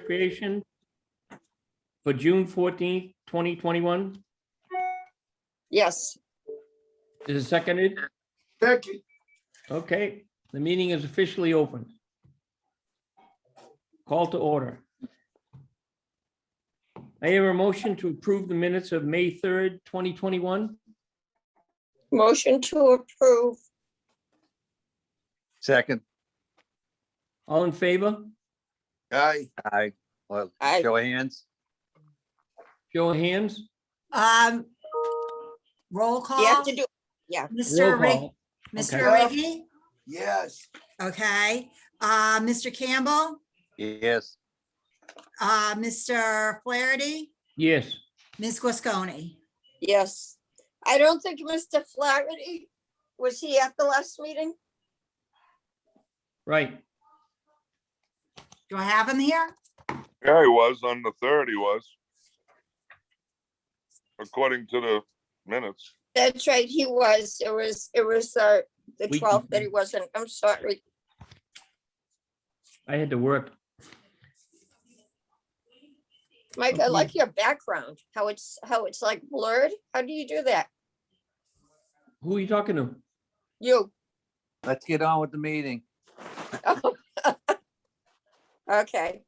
appropriation for June 14th, 2021. Yes. Is it seconded? Second. Okay, the meeting is officially open. Call to order. I hear a motion to approve the minutes of May 3rd, 2021. Motion to approve. Second. All in favor? Aye. Aye. Well, Aye. show of hands. Show of hands. Roll You have call. to do, Roll Mr. Rig, call. Mr. Okay. Riggi, Yes. okay. Mr. Campbell, Yes. Mr. Flaherty, Yes, Ms. Guasconi. yes. I don't think Mr. Flaherty, was he at the last meeting? right. Do I have him here? Yeah, he was on the 3rd, he was. According to the minutes. That's right, he was. It was the We- 12th that he wasn't. I'm sorry. I had to work. Mike, I like your background, how it's like blurred. How do you do that? Who are you talking to? You, Let's get on with the meeting. okay.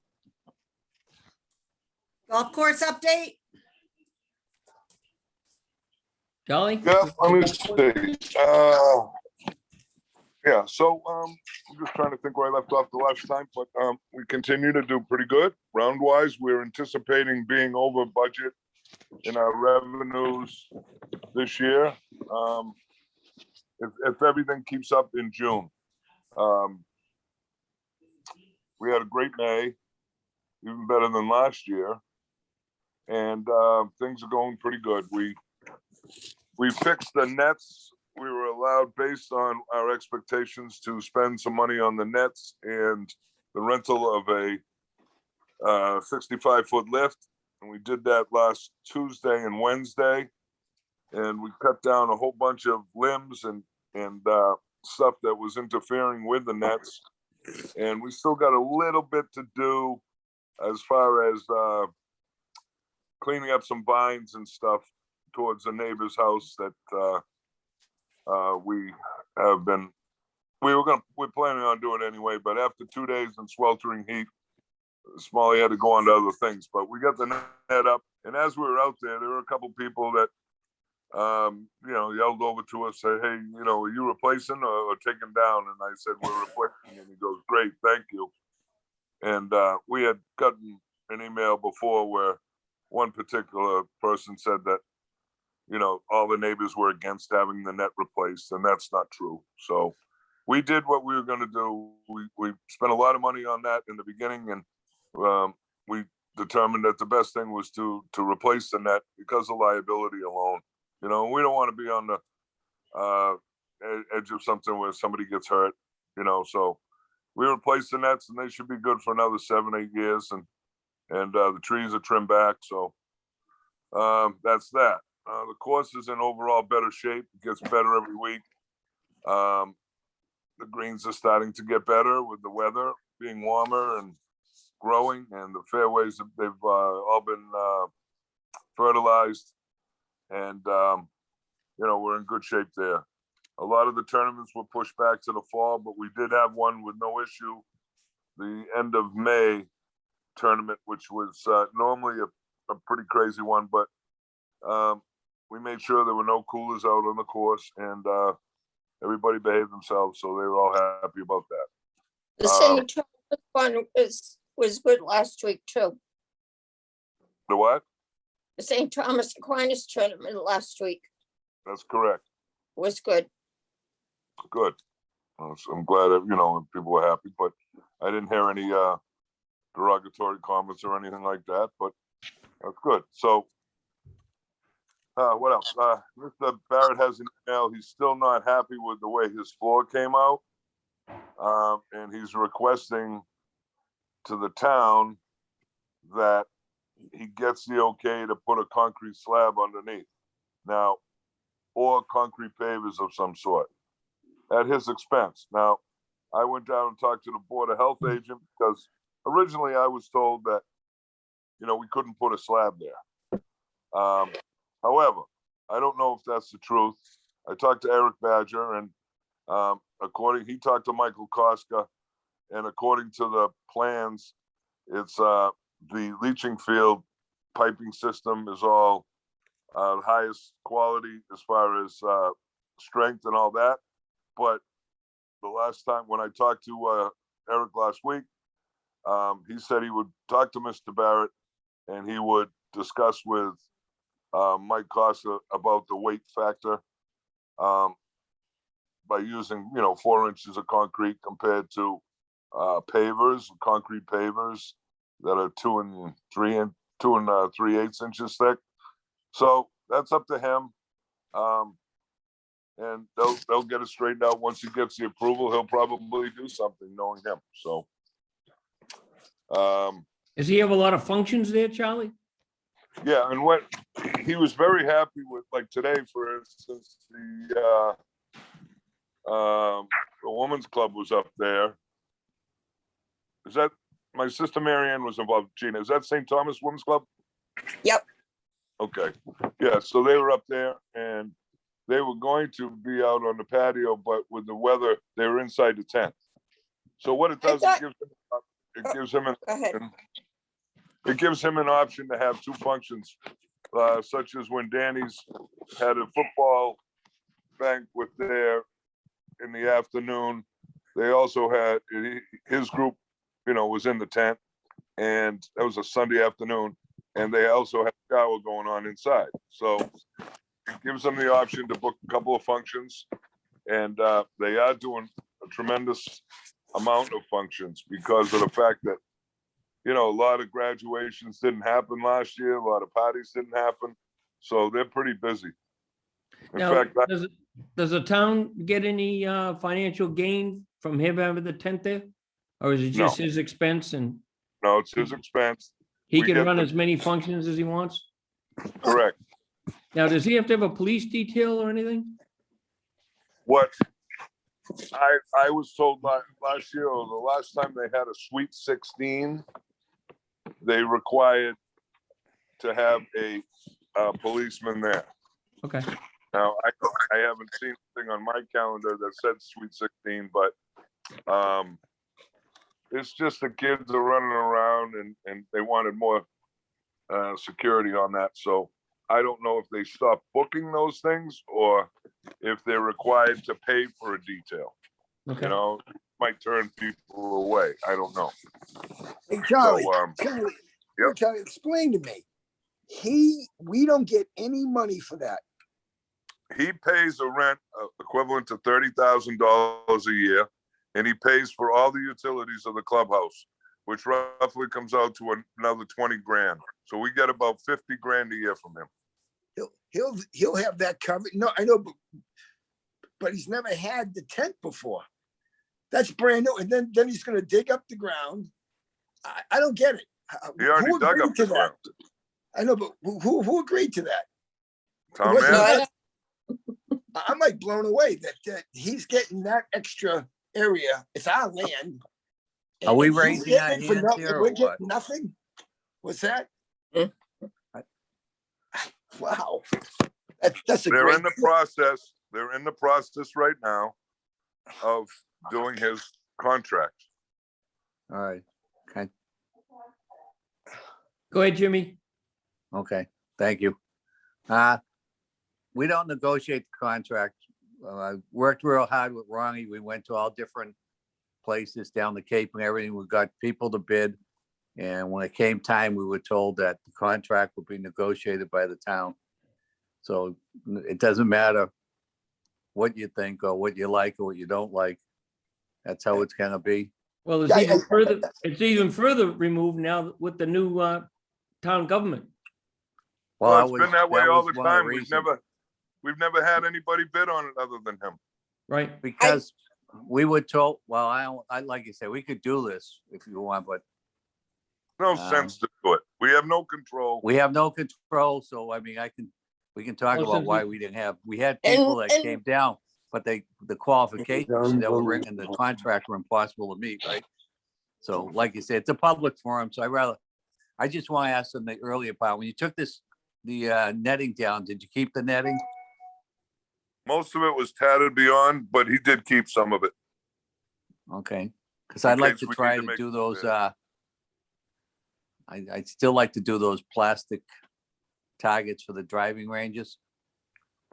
Golf course update? Charlie? Yeah, let me see. Yeah, so I'm just trying to think where I left off the last time, but we continue to do pretty good. Round wise, we're anticipating being over budget in our revenues this year. If everything keeps up in June. We had a great May, even better than last year. And things are going pretty good. We fixed the nets. We were allowed, based on our expectations, to spend some money on the nets and the rental of a 65-foot lift. And we did that last Tuesday and Wednesday. And we cut down a whole bunch of limbs and stuff that was interfering with the nets. And we still got a little bit to do as far as cleaning up some vines and stuff towards the neighbor's house that we're planning on doing anyway, but after 2 days in sweltering heat, Smalley had to go on to other things, but we got the net up. And as we were out there were a couple people that, yelled over to us, said, hey, are you replacing or taking down? And I said, we're replacing. And he goes, great, thank you. And we had gotten an email before where one particular person said that, all the neighbors were against having the net replaced, and that's not true. So we did what we were going to do. We spent a lot of money on that in the beginning, and we determined that the best thing was to replace the net because of liability alone. We don't want to be on the edge of something where somebody gets hurt, so we replaced the nets, and they should be good for another 7-8 years, and the trees are trimmed back. So that's that. The course is in overall better shape. It gets better every week. The greens are starting to get better with the weather being warmer and growing, and the fairways, they've all been fertilized, and we're in good shape there. A lot of the tournaments were pushed back to the fall, but we did have one with no issue, the end of May tournament, which was normally a pretty crazy one, but we made sure there were no coolers out on the course, and everybody behaved themselves, so they were all happy about that. The St. Thomas one was good last week too. The what? The St. Thomas Aquinas tournament last week That's correct. was good. Good. So I'm glad that, people were happy, but I didn't hear any derogatory comments or anything like that, but that's good. So what else? Mr. Barrett has an email. He's still not happy with the way his floor came out. And he's requesting to the town that he gets the okay to put a concrete slab underneath. Now, or concrete pavers of some sort at his expense. Now, I went down and talked to the Board of Health agent because originally I was told that, we couldn't put a slab there. However, I don't know if that's the truth. I talked to Eric Badger and he talked to Michael Koska, and according to the plans, it's the leaching field piping system is all highest quality as far as strength and all that. But the last time when I talked to Eric last week, he said he would talk to Mr. Barrett and he would discuss with Mike Costa about the weight factor by using, 4 inches of concrete compared to concrete pavers that are 2 and 3/8 inches thick. So that's up to him. And they'll get it straightened out. Once he gets the approval, he'll probably do something, knowing him. So, Does he have a lot of functions there, Charlie? yeah, and what he was very happy with, like today, for instance, the women's club was up there. Is that my sister Marianne was involved? Gina, is that St. Thomas Women's Club? Yep. Okay, yeah. So they were up there, and they were going to be out on the patio, but with the weather, they were inside the tent. So what it does, it gives him Go ahead. it gives him an option to have two functions, such as when Danny's had a football banquet there in the afternoon. They also had his group, was in the tent, and that was a Sunday afternoon, and they also had a shower going on inside. So it gives them the option to book a couple of functions, and they are doing a tremendous amount of functions because of the fact that, a lot of graduations didn't happen last year, a lot of parties didn't happen, so they're pretty busy. In Now, fact, does the town get any financial gain from him having the tent there? Or is it just No. his expense and no, it's his expense. he We can get run the- as many functions as he wants? Correct. Now, does he have to have a police detail or anything? What I was told last year, or the last time they had a Sweet 16, they required to have a policeman there. Okay, Now, I haven't seen anything on my calendar that said Sweet 16, but it's just the kids are running around and they wanted more security on that. So I don't know if they stopped booking those things or if they're required to pay for a detail. okay. Might turn people away. I don't know. Hey, Charlie, So, Charlie, yep. Charlie, explain to me. We don't get any money for that. He pays a rent equivalent to $30,000 a year, and he pays for all the utilities of the clubhouse, which roughly comes out to another 20 grand. So we get about 50 grand a year from him. He'll have that covered. No, I know, but he's never had the tent before. That's brand new. And then he's going to dig up the ground. I don't get it. He already Who dug agreed up to the that? ground. I know, but who agreed to that? Tom wasn't No, I Mann, don't- I'm like blown away that he's getting that extra area. It's our land. Are we and he's raising our getting it for hands nothing. here or We're what? getting nothing. What's that? Hmm. Wow. That's a they're great. in the process. They're in the process right now of doing his contract. All right, okay, Go ahead, Jimmy. okay, thank you. We don't negotiate the contract. I worked real hard with Ronnie. We went to all different places down the Cape and everything. We got people to bid. And when it came time, we were told that the contract would be negotiated by the town. So it doesn't matter what you think or what you like or what you don't like. That's how it's gonna be. Well, Yeah, it's even further removed now with the new town government. Well, Well, it's been that way all the was one of time. reasons. We've never had anybody bid on it other than him. Right. Because we were told, well, I like you say, we could do this if you want, but No sense to do it. We have no control. we have no control. So I mean, we can talk Well, about since why we- we didn't have, we had people that and- came down, but the qualifications that were written in the contract were impossible to meet, right? So like you said, it's a public forum, so I just want to ask them the earlier part, when you took the netting down, did you keep the netting? Most of it was tattered beyond, but he did keep some of it. Okay, because In I'd like case to we need try to to make- do those, yeah. I'd still like to do those plastic targets for the driving ranges.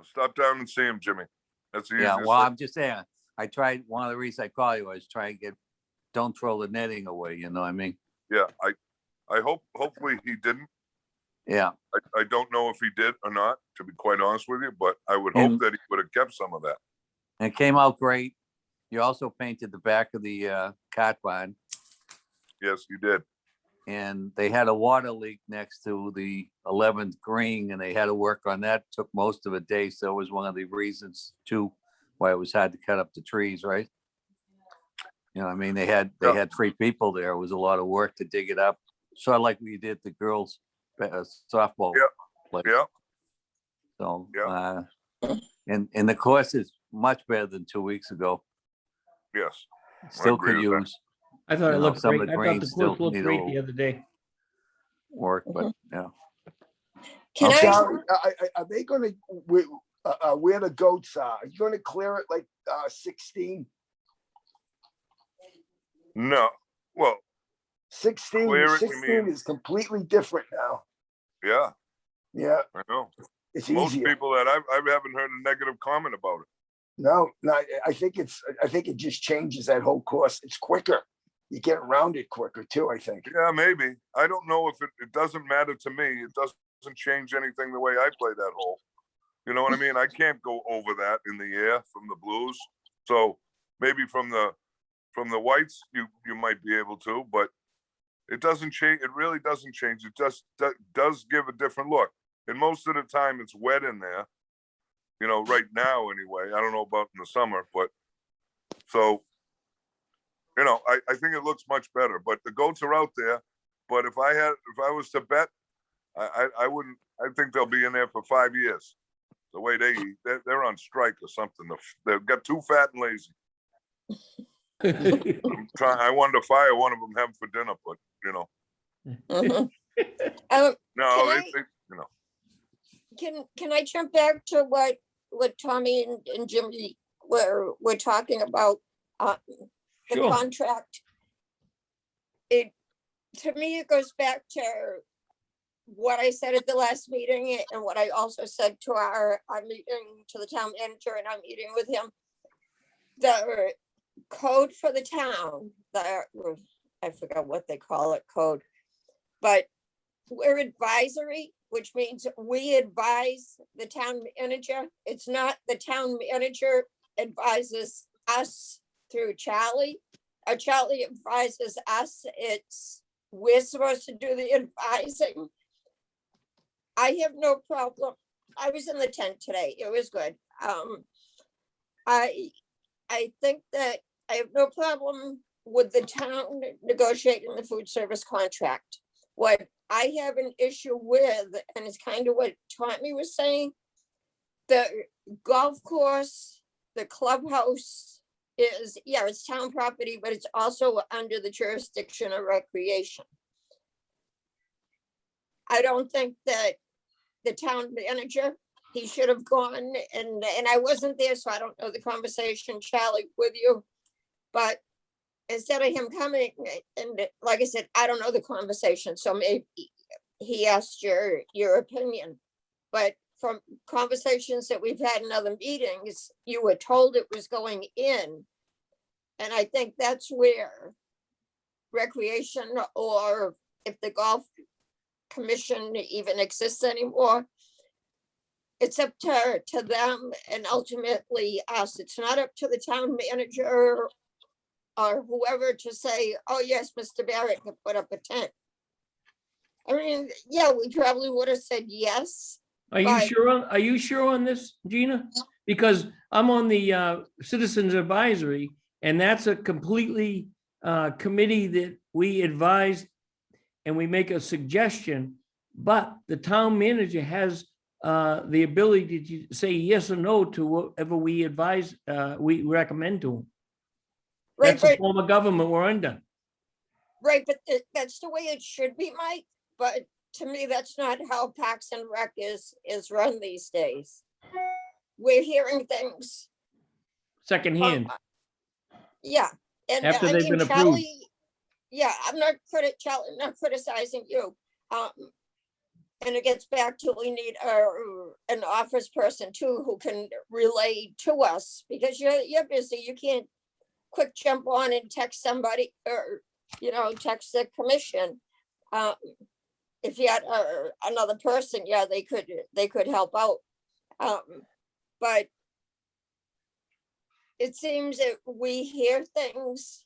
Stop down and see him, Jimmy. That's the Yeah, easiest. well, thing. I'm just saying, I tried, one of the reasons I call you was try and don't throw the netting away, you know what I mean? Yeah, hopefully he didn't. Yeah, I don't know if he did or not, to be quite honest with you, but I would hope And- that he would have kept some of that. and it came out great. You also painted the back of the cart barn, Yes, you did. and they had a water leak next to the 11th green, and they had to work on that. Took most of a day, so it was one of the reasons too why it was hard to cut up the trees, right? You know, what I mean, they had Yeah. 3 people there. It was a lot of work to dig it up. Sort of like we did the girls' softball. Yeah. place. Yeah, So, Yeah. and the course is much better than 2 weeks ago. yes. Still agree could with that. use I thought You it know, looked some of great. the I thought greens the still course looked need a great the little- other day. work, but yeah. Can Okay. I, Charlie, are they gonna, where the goats are you gonna clear it like 16? No, well, 16, Clear it, you 16 mean? is completely different now. yeah, Yeah, I know. it's Most easier. people that I haven't heard a negative comment about it. No, I think it just changes that whole course. It's quicker. You get around it quicker too, I think. Yeah, maybe. I don't know if it doesn't matter to me. It doesn't change anything the way I play that hole. You know what I mean? I can't go over that in the air from the blues. So maybe from the whites, you might be able to, but it doesn't change. It really doesn't change. It just does give a different look. And most of the time it's wet in there, you know, right now anyway. I don't know about in the summer, but so, you know, I think it looks much better, but the goats are out there. But if I was to bet, I wouldn't, I think they'll be in there for 5 years. The way they eat, they're on strike or something. They've got too fat and lazy. I wanted to fire one of them, have them for dinner, but you know, Mhm. no, Can you know, can I jump back to what Tommy and Jimmy were talking about, the Sure. contract? To me, it goes back to what I said at the last meeting and what I also said to our meeting to the town manager and our meeting with him. The code for the town, I forgot what they call it, code, but we're advisory, which means we advise the town manager. It's not the town manager advises us through Charlie. Charlie advises us. We're supposed to do the advising. I have no problem. I was in the tent today. It was good. I think that I have no problem with the town negotiating the food service contract. What I have an issue with, and it's kind of what Tommy was saying, the golf course, the clubhouse is, yeah, it's town property, but it's also under the jurisdiction of recreation. I don't think that the town manager, he should have gone and I wasn't there, so I don't know the conversation, Charlie, with you. But instead of him coming, and like I said, I don't know the conversation, so maybe he asked your opinion. But from conversations that we've had in other meetings, you were told it was going in. And I think that's where recreation, or if the golf commission even exists anymore, it's up to them and ultimately us. It's not up to the town manager or whoever to say, oh yes, Mr. Barrett could put up a tent. I mean, yeah, we probably would have said yes. Are you But- sure, are you sure on this, Gina? Because I'm on the Citizens Advisory, and that's a completely committee that we advise and we make a suggestion, but the town manager has the ability to say yes or no to whatever we advise, we recommend to him. Right, That's the but form of government we're under. Right, but that's the way it should be, Mike, but to me, that's not how Parks and Rec is run these days. We're hearing things, Secondhand, yeah, and after I they've mean, been approved. Charlie, yeah, I'm not Charlie, not criticizing you. And it gets back to we need an office person too who can relay to us, because you're busy, you can't quick jump on and text somebody or, text the commission. If you had another person, yeah, they could help out. But it seems that we hear things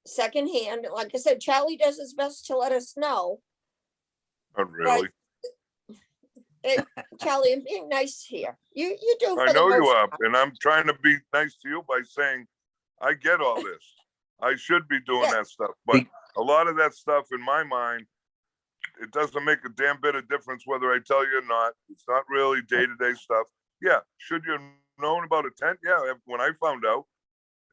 secondhand. Like I said, Charlie does his best to let us know. Not really. Charlie, I'm being nice here. You do. I for the know you most are, part. and I'm trying to be nice to you by saying, I get all this. I should be doing Yeah. that stuff, but a lot of that stuff in my mind, it doesn't make a damn bit of difference whether I tell you or not. It's not really day-to-day stuff. Yeah, should you have known about a tent? Yeah, when I found out,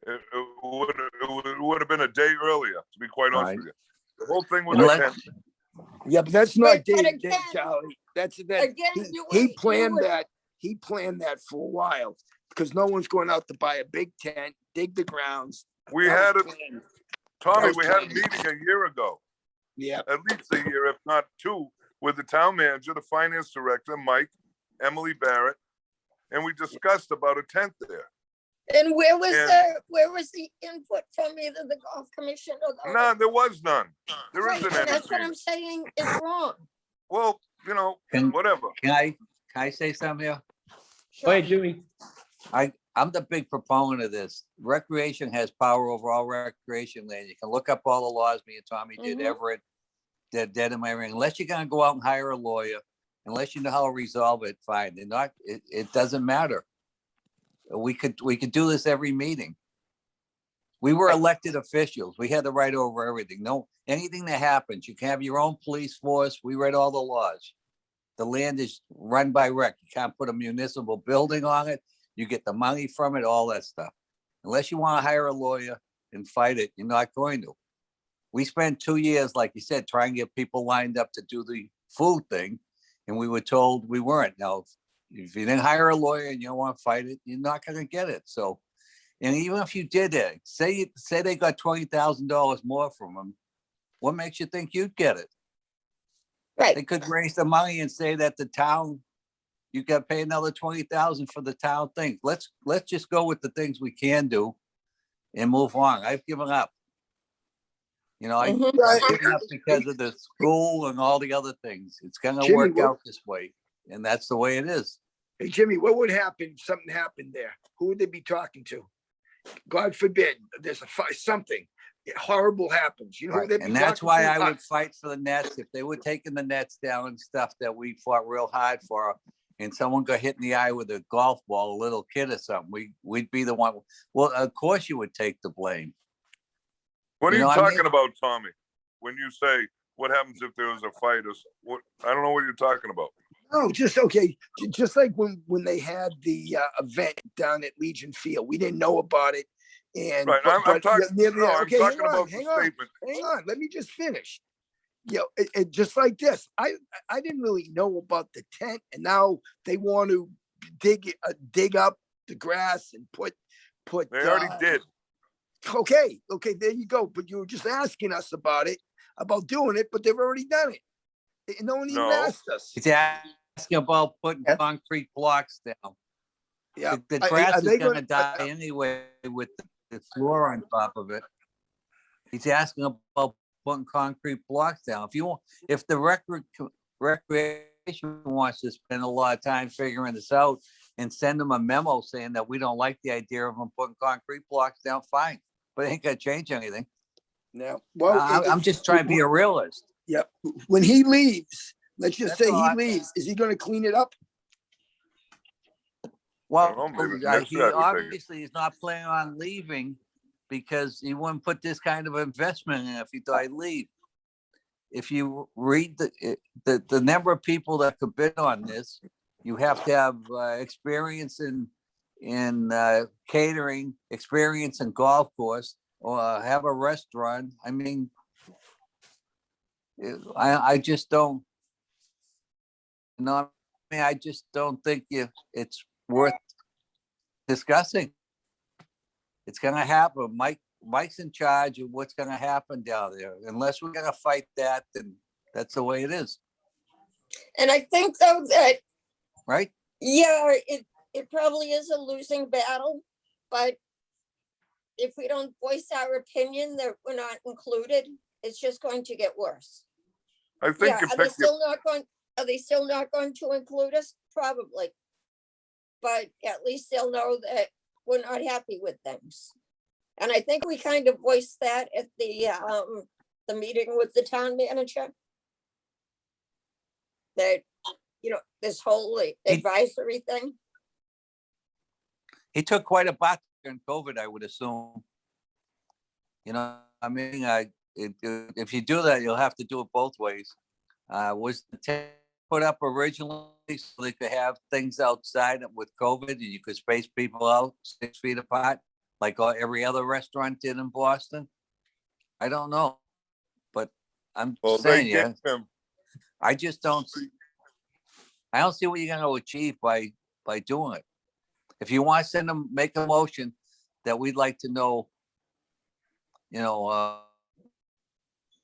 it would have been a day earlier, to be quite honest Right. with you. The whole thing with Unless- the tent. Yeah, but that's not Right, but day to day, again- Charlie. That's that. Again, He planned that. He planned that for a while because no one's going out to buy a big tent, dig the grounds. We That had was it, planned. Tommy, was we had a planned. meeting a year ago, Yeah, at least a year, if not two, with the town manager, the finance director, Mike, Emily Barrett, and we discussed about a tent there. And where was And- the input from either the golf commission or the? No, there was none. There Right, isn't and that's what anything. I'm saying is wrong. Well, Can- whatever. Can I say something here? Go ahead, Jimmy. I'm the big proponent of this. Recreation has power over all recreation land. You can look up all the laws me and Tommy did, Mhm. Everett, dead in my ring. Unless you're gonna go out and hire a lawyer, unless you know how to resolve it, fine. It doesn't matter. We could do this every meeting. We were elected officials. We had the right over everything. No, anything that happens, you can have your own police force. We read all the laws. The land is run by rec. You can't put a municipal building on it. You get the money from it, all that stuff. Unless you want to hire a lawyer and fight it, you're not going to. We spent 2 years, like you said, trying to get people lined up to do the food thing, and we were told we weren't. Now, if you didn't hire a lawyer and you don't want to fight it, you're not going to get it. So, and even if you did it, say they got $20,000 more from them, what makes you think you'd get it? They Right, could raise the money and say that the town, you got to pay another 20,000 for the town thing. Let's just go with the things we can do and move on. I've given up. I've Mhm. given up because of the school and all the other things. It's gonna Jimmy, work what- out this way, and that's the way it is. Hey, Jimmy, what would happen if something happened there? Who would they be talking to? God forbid, there's something horrible happens. You know who Right, they'd be and that's talking why to? I would fight for the nets. If they were taking the nets down and stuff that we fought real hard for, and someone got hit in the eye with a golf ball, a little kid or something, we'd be the one. Well, of course you would take the blame. What are You you know what I talking mean? about, Tommy? When you say, what happens if there was a fight or what? I don't know what you're talking about. No, just okay. Just like when they had the event down at Legion Field, we didn't know about it. And Right, I'm talking, near the no, end- I'm okay, talking about the hang on. statement. Hang on, let me just finish. It just like this. I didn't really know about the tent, and now they want to dig up the grass and put. They already did. Okay, there you go. But you were just asking us about it, about doing it, but they've already done it. And no one even No. asked us. He's asking about putting Yeah. concrete blocks down. Yeah, The Are grass they is gonna gonna- die anyway with the floor on top of it. He's asking about putting concrete blocks down. If the recreation wants to spend a lot of time figuring this out and send them a memo saying that we don't like the idea of them putting concrete blocks down, fine. But it ain't gonna change anything. No, well, I'm just trying to be a realist. Yeah, when he leaves, let's just That's say all he I- leaves, is he gonna clean it up? Well, know, maybe he next year I would take it. obviously is not planning on leaving because he wouldn't put this kind of investment in if he thought he'd leave. If you read the number of people that could bid on this, you have to have experience in catering, experience in golf course, or have a restaurant. I mean, I just don't. No, I mean, I just don't think it's worth discussing. It's gonna happen. Mike's in charge of what's gonna happen down there. Unless we're gonna fight that, then that's the way it is, And I think though that, right? yeah, it probably is a losing battle, but if we don't voice our opinion that we're not included, it's just going to get worse. I Yeah, think you are they picked your, still not going, are they still not going to include us? Probably. But at least they'll know that we're not happy with things. And I think we kind of voiced that at the meeting with the town manager. That, this whole advisory thing. He took quite a bath during COVID, I would assume. I mean, if you do that, you'll have to do it both ways. Was the tent put up originally so they could have things outside with COVID and you could space people out 6 feet apart, like every other restaurant did in Boston? I don't know, but I'm well, they saying, gave him, I just don't see. I don't see what you're going to achieve by doing it. If you want to send them, make a motion that we'd like to know, if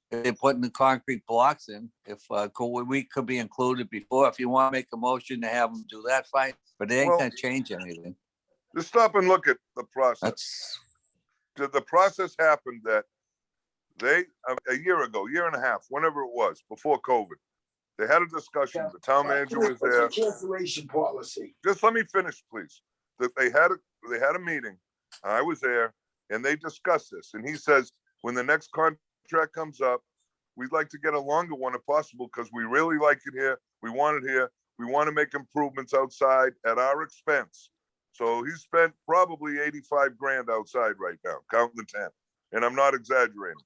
they're putting the concrete blocks in, if we could be included before. If you want to make a motion to have them do that, fine, but it ain't Well, going to change anything. just stop and look at the process. That's The process happened that they, a year ago, year and a half, whenever it was, before COVID, they had a discussion. The town manager was there. Cancellation policy. Just let me finish, please. That they had a meeting. I was there and they discussed this. And he says, when the next contract comes up, we'd like to get a longer one if possible, because we really like it here. We want it here. We want to make improvements outside at our expense. So he spent probably 85 grand outside right now, counting the tent. And I'm not exaggerating.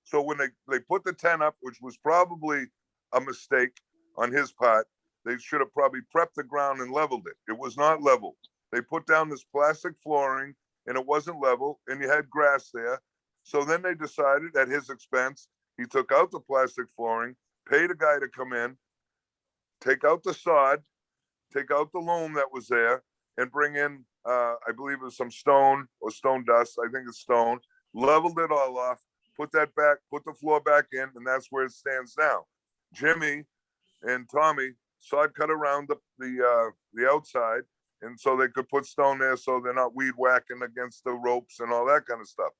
So when they put the tent up, which was probably a mistake on his part, they should have probably prepped the ground and leveled it. It was not leveled. They put down this plastic flooring and it wasn't level, and you had grass there. So then they decided at his expense, he took out the plastic flooring, paid a guy to come in, take out the sod, take out the loam that was there, and bring in, I believe it was some stone or stone dust. I think it's stone. Leveled it all off, put that back, put the floor back in, and that's where it stands now. Jimmy and Tommy sod cut around the outside, and so they could put stone there so they're not weed whacking against the ropes and all that kind of stuff.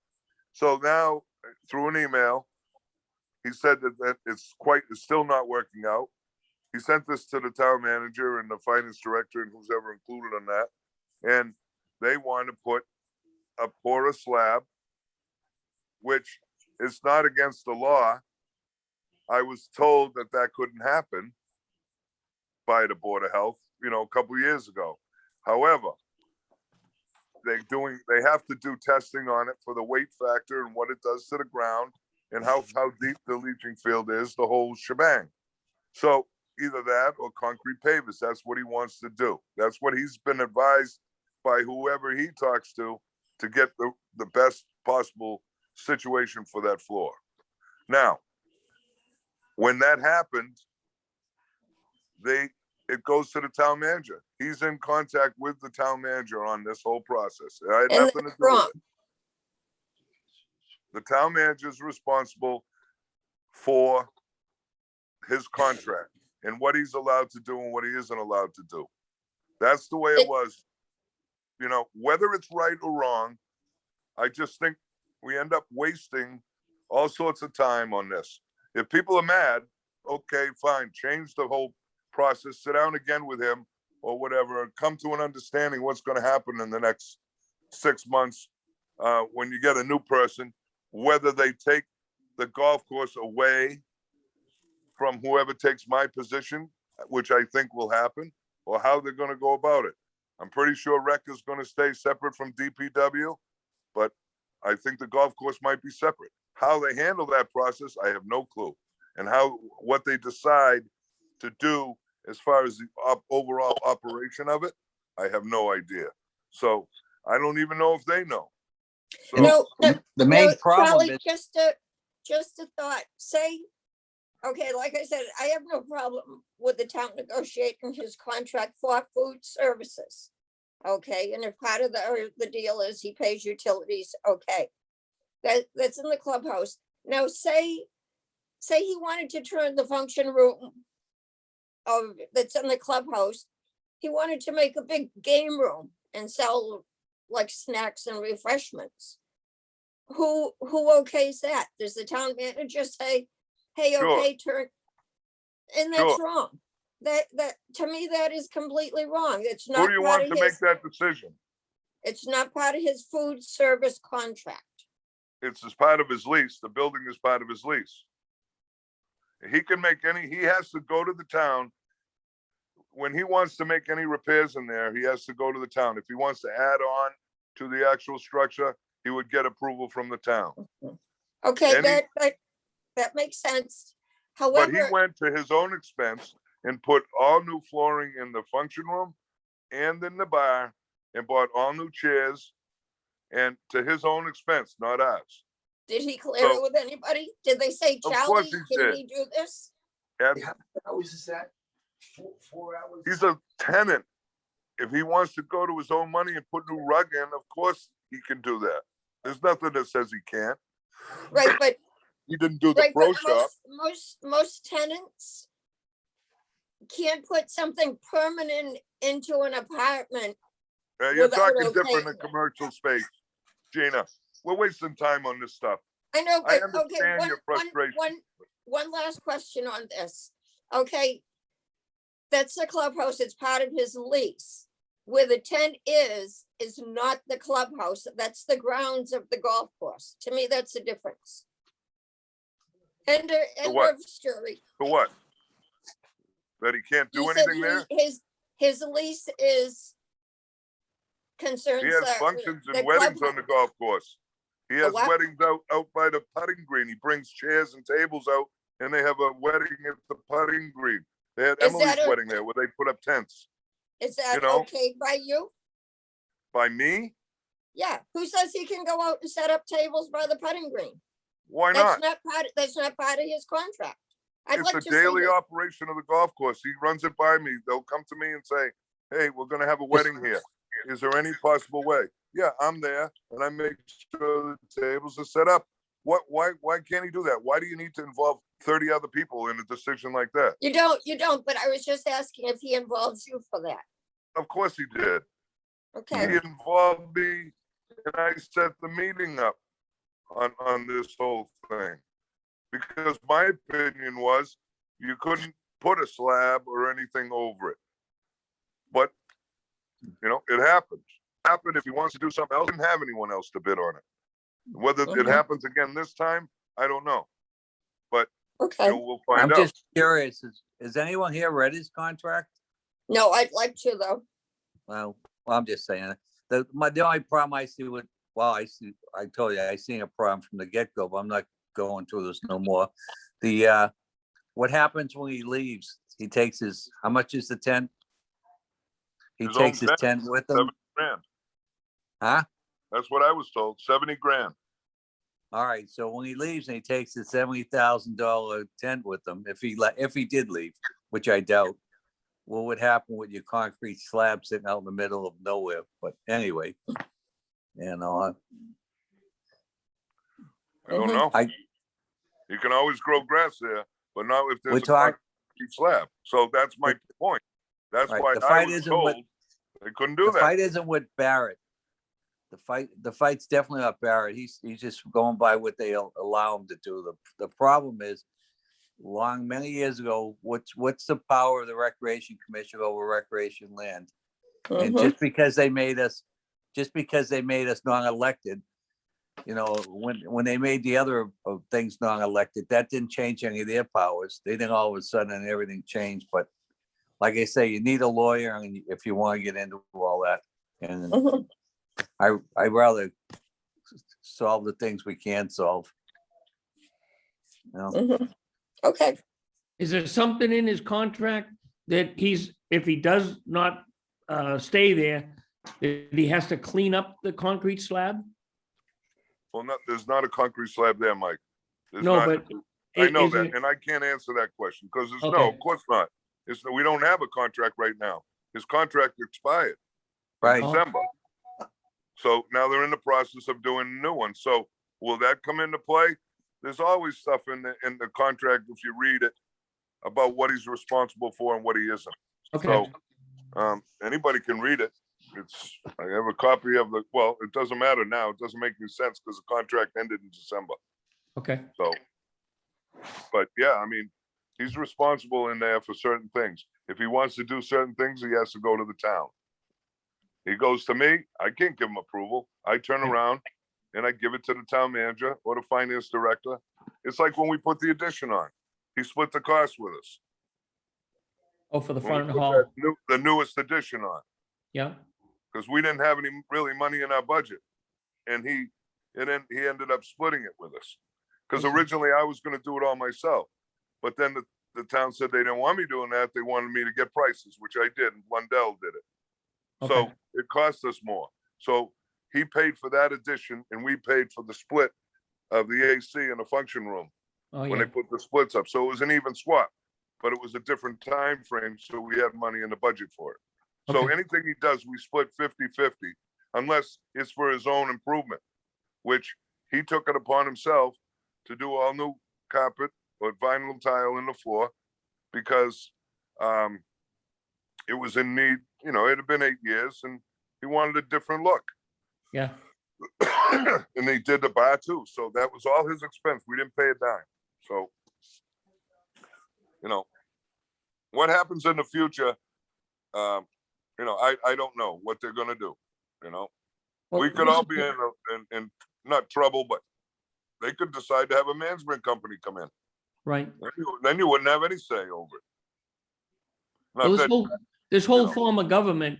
So now, through an email, he said that it's still not working out. He sent this to the town manager and the finance director and who's ever included on that. And they want to pour a slab, which is not against the law. I was told that couldn't happen by the Board of Health, a couple of years ago. However, they have to do testing on it for the weight factor and what it does to the ground and how deep the leaching field is, the whole shebang. So either that or concrete pavers. That's what he wants to do. That's what he's been advised by whoever he talks to get the best possible situation for that floor. Now, when that happened, it goes to the town manager. He's in contact with the town manager on this whole process. I had And nothing to that's do with wrong. it. The town manager is responsible for his contract and what he's allowed to do and what he isn't allowed to do. That's the way it was. Whether it's right or wrong, I just think we end up wasting all sorts of time on this. If people are mad, okay, fine, change the whole process, sit down again with him or whatever, and come to an understanding what's going to happen in the next 6 months when you get a new person, whether they take the golf course away from whoever takes my position, which I think will happen, or how they're going to go about it. I'm pretty sure rec is going to stay separate from DPW, but I think the golf course might be separate. How they handle that process, I have no clue. And what they decide to do as far as the overall operation of it, I have no idea. So I don't even know if they know. So No, the main problem Charlie, is just a thought. Say okay, like I said, I have no problem with the town negotiating his contract for food services. Okay, and if part of the deal is he pays utilities, okay. That's in the clubhouse. Now, say he wanted to turn the function room that's in the clubhouse, he wanted to make a big game room and sell like snacks and refreshments. Who okays that? Does the town manager say, hey, Sure. okay, turn? And that's Sure. wrong. That to me, that is completely wrong. It's Who not do you part want of to make his, that decision? it's not part of his food service contract. It's as part of his lease. The building is part of his lease. He can make he has to go to the town. When he wants to make any repairs in there, he has to go to the town. If he wants to add on to the actual structure, he would get approval from the town. Okay, Any- that makes sense. But he However, went to his own expense and put all new flooring in the function room and in the bar and bought all new chairs and to his own expense, not ours. did he clear it So- with anybody? Did they say, Of Charlie, course he can did. we do this? And How many hours is that? 4 hours? he's a tenant. If he wants to go to his own money and put new rug in, of course he can do that. There's nothing that says he can't. Right, but He didn't do the right, pro but shop. most tenants can't put something permanent into an apartment. You're without talking different than okaying it. commercial space, Gina. We're wasting time on this stuff. I know, I but okay, understand your frustration. one last question on this. Okay. That's the clubhouse. It's part of his lease. Where the tent is not the clubhouse. That's the grounds of the golf course. To me, that's the difference. End what? of story. For what? That he can't do You said anything there? his lease is concerns. He has functions the and weddings on the clubhouse. golf course. He has what? weddings out by the putting green. He brings chairs and tables out and they have a wedding at the putting green. They had Is Emily's that wedding there where they put up tents. Is that you know? okay by you? By me? Yeah. Who says he can go out and set up tables by the putting green? Why That's not? That's not part of his contract. I'd It's like a to see daily this. operation of the golf course. He runs it by me. They'll come to me and say, hey, we're gonna have a wedding here. Is there any possible way? Yeah, I'm there and I make sure the tables are set up. Why can't he do that? Why do you need to involve 30 other people in a decision like that? You don't, but I was just asking if he involves you for that. Of course he did. Okay, He involved me and I set the meeting up on this whole thing. Because my opinion was you couldn't put a slab or anything over it. But, it happened. Happened if he wants to do something else, he didn't have anyone else to bid on it. Whether it Mhm. happens again this time, I don't know. But, okay. we'll find I'm out. just curious, has anyone here read his contract? No, I'd like to though. Well, I'm just saying, the only problem I see I told you, I seen a problem from the get-go, but I'm not going through this no more. What happens when he leaves? He takes how much is the tent? He His own takes his tent, tent with him? 70 grand. Huh? That's what I was told, 70 grand. All right, so when he leaves and he takes the $70,000 tent with him, if he did leave, which I doubt, what would happen with your concrete slab sitting out in the middle of nowhere? But anyway, I don't know. I- You can always grow grass there, but not if We're there's a talking- concrete slab. So that's my point. That's Right, why the I fight was isn't with- told they couldn't do the that. fight isn't with Barrett. The fight's definitely not Barrett. He's just going by what they allow him to do. The problem is, many years ago, what's the power of the Recreation Commission over recreation land? And Mhm. just because they made us non-elected, when they made the other things non-elected, that didn't change any of their powers. They didn't all of a sudden everything changed. But like I say, you need a lawyer and if you want to get into all that. And Mhm. I'd rather solve the things we can solve. Mhm. Okay, Is there something in his contract that if he does not stay there, that he has to clean up the concrete slab? Well, there's not a concrete slab there, Mike. There's No, not- but I know Is that, it- and I can't answer that question, because it's, no, Okay. of course not. We don't have a contract right now. His contract expired in Right. December. So now they're in the process of doing a new one. So will that come into play? There's always stuff in the contract, if you read it, about what he's responsible for and what he isn't. Okay, So, anybody can read it. I have a copy of well, it doesn't matter now. It doesn't make any sense because the contract ended in December. okay, So, but yeah, I mean, he's responsible in there for certain things. If he wants to do certain things, he has to go to the town. He goes to me, I can't give him approval. I turn Okay. around and I give it to the town manager or the finance director. It's like when we put the addition on. He split the cost with us. oh, for the When we front put hall, the newest addition on, yeah, because we didn't have any really money in our budget. And he ended up splitting it with us. Because I see. originally I was gonna do it all myself. But then the town said they didn't want me doing that. They wanted me to get prices, which I did, and Blundell did it. So Okay. it cost us more. So he paid for that addition and we paid for the split of the AC in the function room Oh, when yeah, they put the splits up. So it was an even swap, but it was a different time frame. So we had money in the budget for it. So Okay. anything he does, we split 50-50, unless it's for his own improvement, which he took it upon himself to do all new carpet or vinyl tile in the floor because it was in need, it had been 8 years and he wanted a different look. yeah, And they did the bar too. So that was all his expense. We didn't pay a dime. So, what happens in the future, I don't know what they're gonna do, Well, we could all be in not trouble, but they could decide to have a management company come in. right. Then you wouldn't have any say over it. Well, Not that, this whole know. form of government,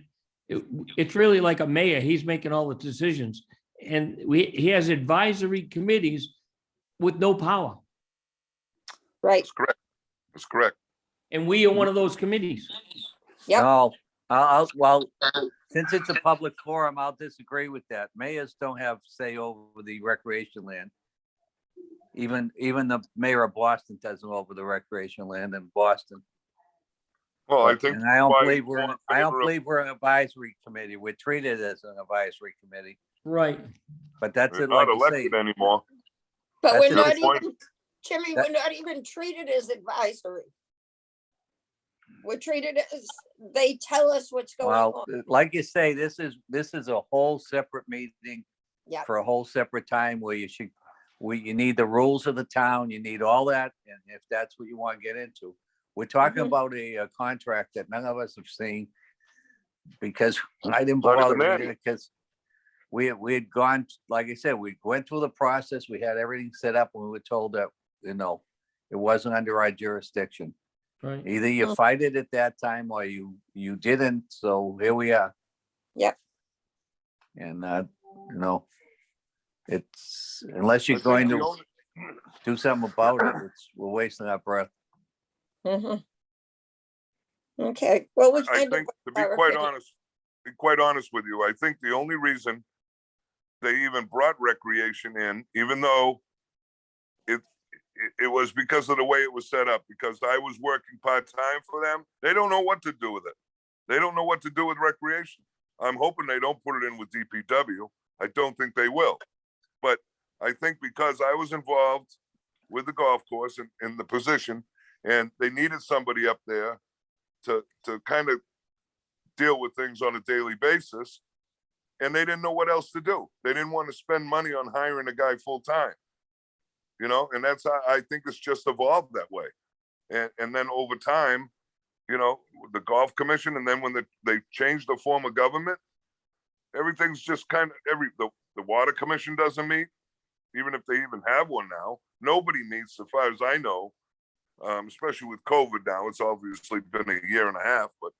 it's really like a mayor. He's making all the decisions. And he has advisory committees with no power. Right, it's correct. It's correct. And we are one of those committees. Yep. No, well, since it's a public forum, I'll disagree with that. Mayors don't have say over the recreation land. Even the mayor of Boston doesn't over the recreation land in Boston. Well, I think. And I don't why believe he's we're, more in I don't favor of- believe we're an advisory committee. We're treated as an advisory committee, Right. but that's We're it, like not you say. elected anymore. but That's we're a not good point. even, Jimmy, That- we're not even treated as advisory. We're treated as, they tell us what's going Well, on. like you say, this is a whole separate meeting Yeah. for a whole separate time where you need the rules of the town, you need all that, and if that's what you want to get into. We're talking Mhm. about a contract that none of us have seen because I didn't Not bother even reading Andy. it because we had gone, like I said, we went through the process, we had everything set up, and we were told that, it wasn't under our jurisdiction. Right. Either you Mm. fight it at that time or you didn't, so here we are. Yep. And, it's, unless I you're think going the to only- do something about it, we're wasting our breath. Mhm. Okay, well, we I kind of. think, to be our quite opinion. honest with you, I think the only reason they even brought recreation in, even though it was because of the way it was set up, because I was working part-time for them. They don't know what to do with it. They don't know what to do with recreation. I'm hoping they don't put it in with DPW. I don't think they will. But I think because I was involved with the golf course in the position, and they needed somebody up there to kind of deal with things on a daily basis, and they didn't know what else to do. They didn't want to spend money on hiring a guy full-time. And that's, I think it's just evolved that way. And then over time, the golf commission, and then when they changed the form of government, everything's just kind of, the water commission doesn't meet, even if they even have one now. Nobody meets, as far as I know, especially with COVID now. It's obviously been a year and a half, but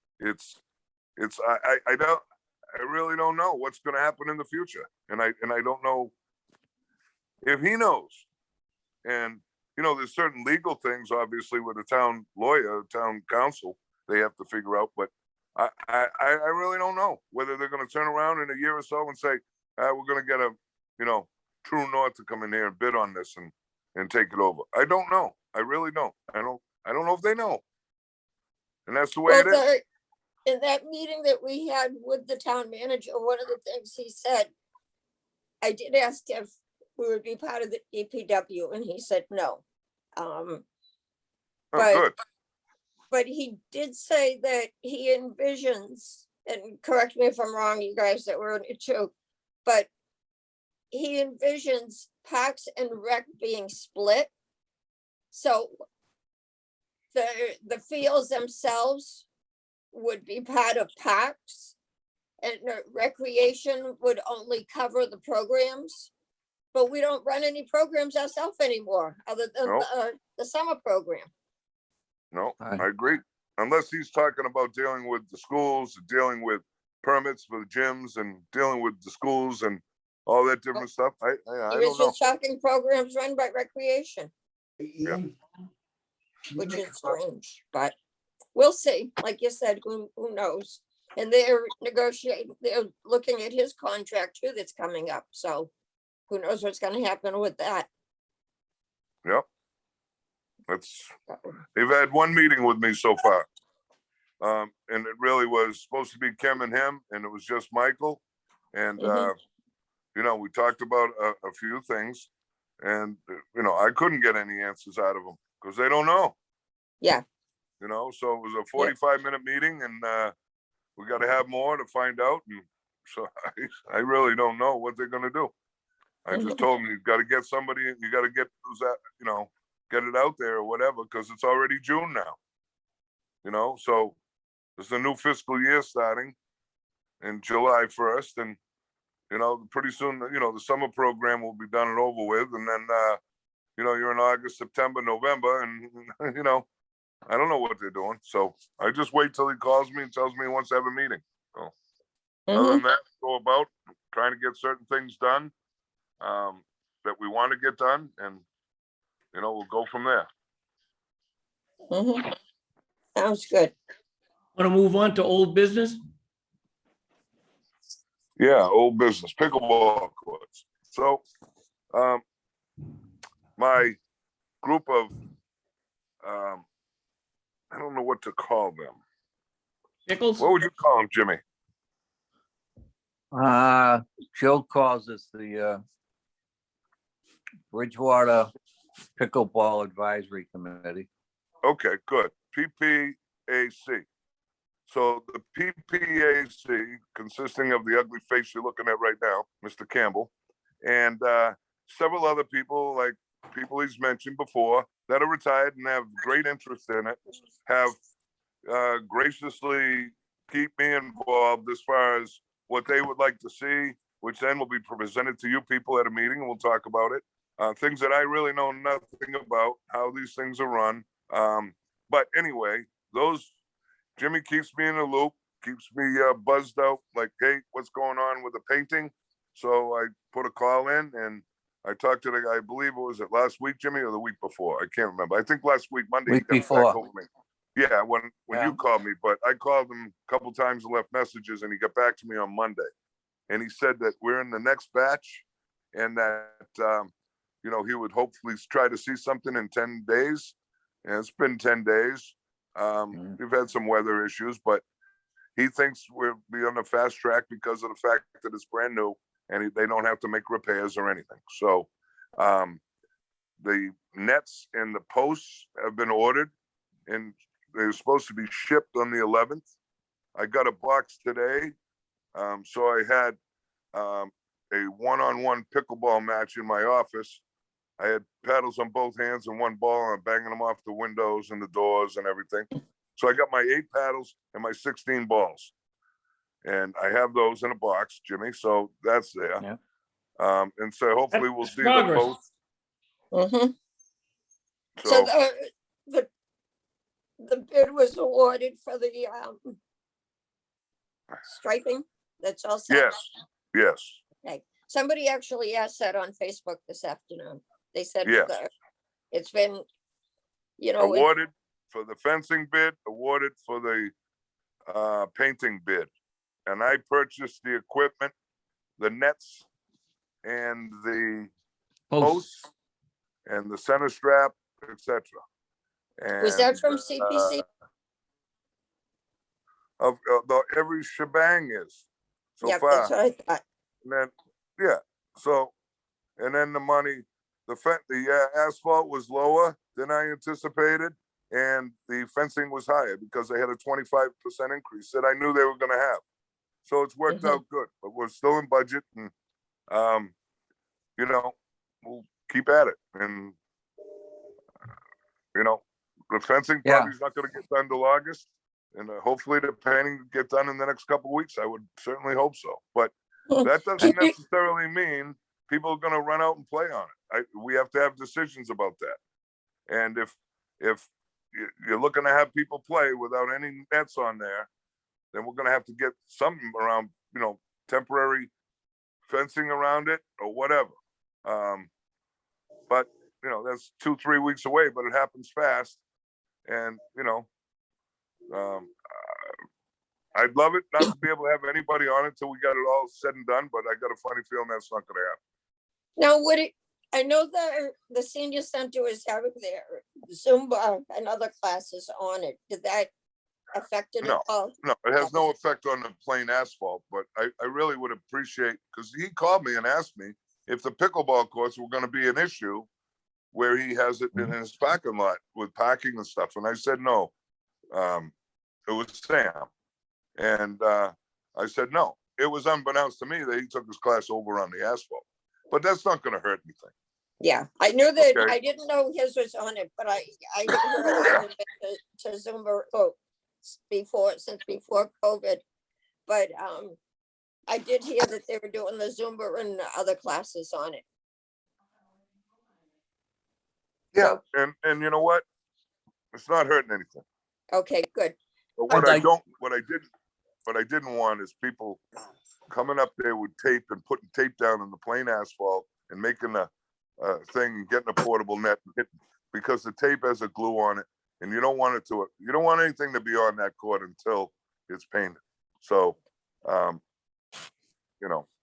I really don't know what's going to happen in the future. And I don't know if he knows. And, there's certain legal things, obviously, with a town lawyer, town council, they have to figure out. But I really don't know whether they're going to turn around in a year or so and say, we're going to get a, True North to come in here and bid on this and take it over. I don't know. I really don't. I don't know if they know. And that's the way Well, it is. in that meeting that we had with the town manager, one of the things he said, I did ask if we would be part of the DPW, and he said no. Oh, but- good. But he did say that he envisions, and correct me if I'm wrong, you guys that were in it too, but he envisions Parks and Rec being split. So the fields themselves would be part of Parks, and Recreation would only cover the programs. But we don't run any programs ourselves anymore, other than Nope. the summer program. No, Aye. I agree. Unless he's talking about dealing with the schools, dealing with permits for the gyms and dealing with the schools and all that different stuff. I He don't was know. just talking programs run by Recreation, Yeah. which is strange, but we'll see. Like you said, who knows? And they're negotiating, they're looking at his contract too that's coming up, so who knows what's gonna happen with that. Yep. They've had one meeting with me so far. And it really was supposed to be Kim and him, and it was just Michael. And, Mhm. we talked about a few things, and, I couldn't get any answers out of them because they don't know. Yeah. So it was a 45-minute meeting, and we got to have more to find out. And so I really don't know what they're going to do. I just told them, you got to get somebody, you got to get those, get it out there or whatever, because it's already June now. So there's a new fiscal year starting in July 1st, and pretty soon, the summer program will be done and over with, and then you're in August, September, November, and I don't know what they're doing. So I just wait till he calls me and tells me he wants to have a meeting. So other than that, go about trying to get certain things done that we want to get done, and we'll go from there. Mhm. Sounds good. Want to move on to old business? Yeah, old business, pickleball courts. So, my group of, I don't know what to call them. Pickles? What would you call them, Jimmy? Joe calls us the Bridgewater Pickleball Advisory Committee. Okay, good. PPAC. So the PPAC, consisting of the ugly face you're looking at right now, Mr. Campbell, and several other people, like people he's mentioned before, that are retired and have great interest in it, have graciously keep me involved as far as what they would like to see, which then will be presented to you people at a meeting, and we'll talk about it. Things that I really know nothing about, how these things are run. But anyway, Jimmy keeps me in the loop, keeps me buzzed out, like, hey, what's going on with the painting? So I put a call in, and I talked to the guy, I believe it was last week, Jimmy, or the week before. I can't remember. I think last week, Monday. he Week got back before. over me. Yeah, when Yeah. you called me, but I called him a couple times and left messages, and he got back to me on Monday. And he said that we're in the next batch, and that, he would hopefully try to see something in 10 days. And it's been 10 days. We've had some weather issues, but he thinks we'll be on the fast track because of the fact that it's brand new and they don't have to make repairs or anything. So the nets and the posts have been ordered, and they're supposed to be shipped on the 11th. I got a box today. So I had a one-on-one pickleball match in my office. I had paddles on both hands and one ball, and I'm banging them off the windows and the doors and everything. So I got my 8 paddles and my 16 balls. And I have those in a box, Jimmy. So that's there. Yeah. And so hopefully we'll see the Progress. post. Mhm. So So the bid was awarded for the striping. That's all set. yes. Somebody actually asked that on Facebook this afternoon. They said Yes. it's been, Awarded for the fencing bid, awarded for the painting bid. And I purchased the equipment, the nets, and the Posts. posts, and the center strap, etc. Was that from And, CPC? every shebang is so Yep, far. that's what I thought. And then, yeah, so, and then the money, the asphalt was lower than I anticipated. And the fencing was higher because they had a 25% increase that I knew they were gonna have. So it's worked Mhm. out good, but we're still in budget and, you know, we'll keep at it and, you know, the fencing Yeah. probably is not gonna get done till August. And hopefully the painting will get done in the next couple of weeks. I would certainly hope so, but that Can doesn't you- necessarily mean people are gonna run out and play on it. We have to have decisions about that. And if you're looking to have people play without any nets on there, then we're gonna have to get something around, temporary fencing around it or whatever. But, that's 2-3 weeks away, but it happens fast. And, I'd love it not to be able to have anybody on it till we got it all said and done, but I got a funny feeling that's not gonna happen. Now, I know the senior center is having their Zumba and other classes on it. Did that affect it at No. all? No, it has no effect on the plain asphalt, but I really would appreciate, because he called me and asked me if the pickleball courts were gonna be an issue where he has it in his parking lot with parking and stuff. And I said, no. It was Sam. And I said, no. It was unbeknownst to me that he took his class over on the asphalt. But that's not gonna hurt anything. Yeah, I knew that, Okay. I didn't know his was on it, but I had heard I hadn't been to Zumba, since before COVID. But, I did hear that they were doing the Zumba and other classes on it. Yeah. And you know what? It's not hurting anything. Okay, good. But what I'd I didn't want is people coming up there with tape and putting tape down on the plain asphalt and making a thing, getting a portable net and hitting, because the tape has a glue on it and you don't want anything to be on that court until it's painted. So,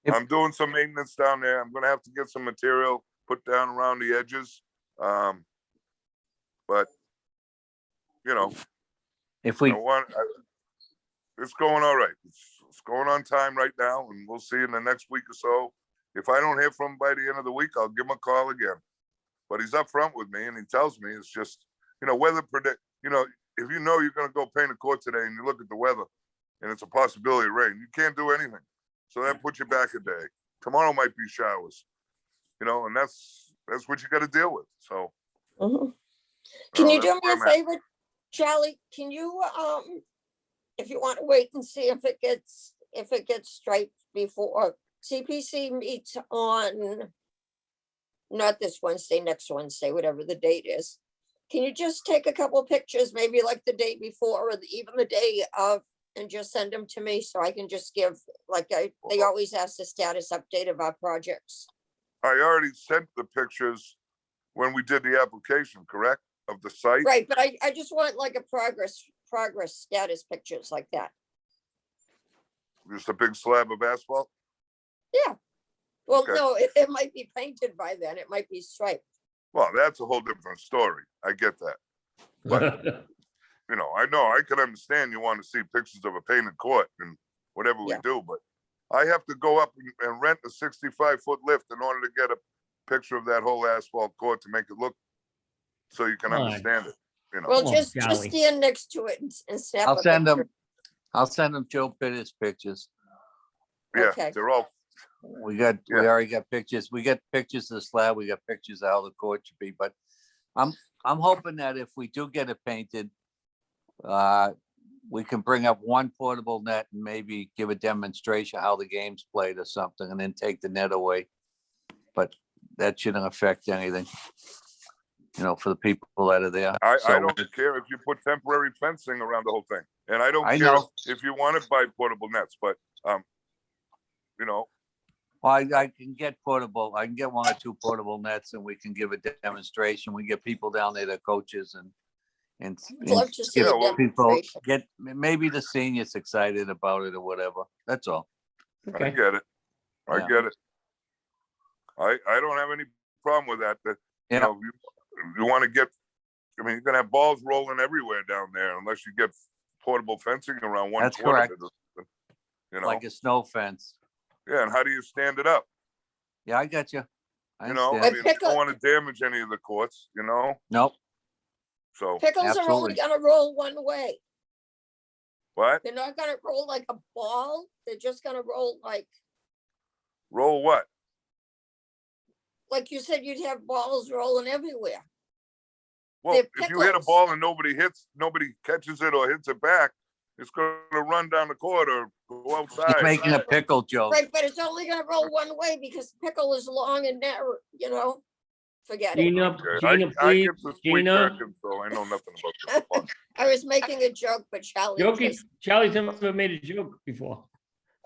If- I'm doing some maintenance down there. I'm gonna have to get some material put down around the edges. But, If we, it's going all right. It's going on time right now, and we'll see in the next week or so. If I don't hear from him by the end of the week, I'll give him a call again. But he's up front with me and he tells me it's just, weather predict, if you're gonna go paint a court today and you look at the weather and it's a possibility of rain, you can't do anything. So that puts you back a day. Tomorrow might be showers, and that's what you gotta deal with. So. Mhm. Can you do that's me where a I'm at. favor, Charlie? Can you, if you want to wait and see if it gets striped before CPC meets on, not this Wednesday, next Wednesday, whatever the date is. Can you just take a couple pictures, maybe like the day before or even the day of, and just send them to me so I can just give, they always ask the status update of our projects. I already sent the pictures when we did the application, correct? Of the site? Right, but I just want like a progress status pictures like that. Just a big slab of asphalt? Yeah. Well, Okay. no, it might be painted by then. It might be striped. Well, that's a whole different story. I get that. But, I know I can understand you want to see pictures of a painted court and whatever we Yeah. do, but I have to go up and rent a 65-foot lift in order to get a picture of that whole asphalt court to make it look so you can Come on. understand it, Well, Come on, just Charlie. stand next to it and snap I'll a send picture. them Joe Pittis pictures. Yeah, Okay. they're all, We already got pictures. We got pictures of the slab. We got pictures of how the court should be, but I'm hoping that if we do get it painted, we can bring up one portable net and maybe give a demonstration how the game's played or something, and then take the net away. But that shouldn't affect anything, for the people that are there. I So don't care if you put temporary fencing around the whole thing. And I don't I care know. if you want to buy portable nets, but, Well, I can get one or two portable nets and we can give a demonstration. We get people down there, the coaches and Love to see Yeah, a well, people demonstration. get, maybe the seniors excited about it or whatever. That's all. I Okay, get it. I Yeah. get it. I don't have any problem with that. That, Yeah. you want to get I mean, you're gonna have balls rolling everywhere down there unless you get portable fencing around one That's foot of correct. it. You know, Like a snow fence. yeah, and how do you stand it up? Yeah, I got you. I You know, I understand. mean, But you don't wanna damage any of the courts, you know, Nope, so, Pickles are only Absolutely. gonna roll one way. what? They're not gonna roll like a ball. They're just gonna roll Roll what? like you said, you'd have balls rolling everywhere. Well, They're if you hit a pickles. ball and nobody catches it or hits it back, it's gonna run down the court or go he's outside. making a pickle joke. Right, but it's only gonna roll one way because pickle is long and narrow, forget it. Gina, Okay, I Gina, get please, the sweet Gina. American, so I know nothing about this. I was making a joke, but Charlie Joking, just, Charlie's never made a joke before.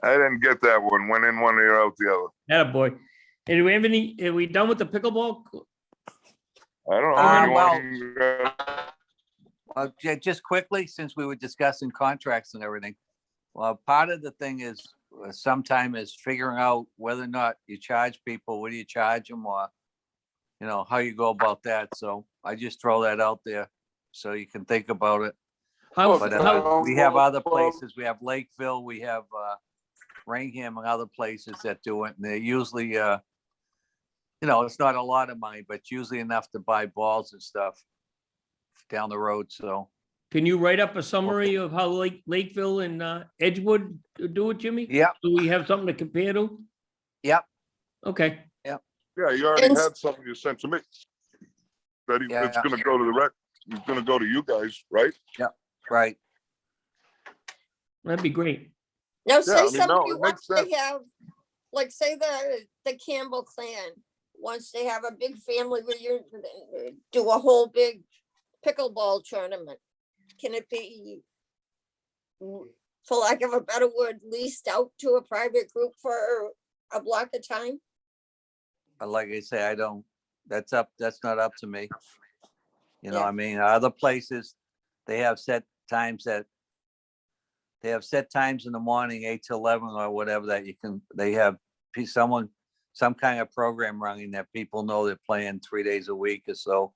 I didn't get that one. Went in one ear, out the other. Attaboy. And do we have any, are we done with the pickleball? I don't know. Well, Anyone, Just quickly, since we were discussing contracts and everything. Well, part of the thing is sometime is figuring out whether or not you charge people, what do you charge them, or how you go about that. So I just throw that out there so you can think about it. How, But how, we have other places. We have Lakeville, we have Rainham and other places that do it. And they're usually, it's not a lot of money, but usually enough to buy balls and stuff down the road. So, can you write up a summary of how Lakeville and Edgewood do it, Jimmy? yep, So we have something to compare to? yep, Okay, yeah, you already And- had something you sent to me. That it's Yeah. gonna go to the rec. It's gonna go to you guys, right? right. that'd be great. now I say mean, no, somebody it wants makes to have, like, say the Campbell clan wants to have a big family reunion, do a whole big pickleball tournament. Can it be, for lack of a better word, leased out to a private group for a block of time? But like I say, that's not up to me. Yeah. I mean, other places, they have set times in the morning, 8 to 11 or whatever they have some kind of program running that people know they're playing 3 days a week or so.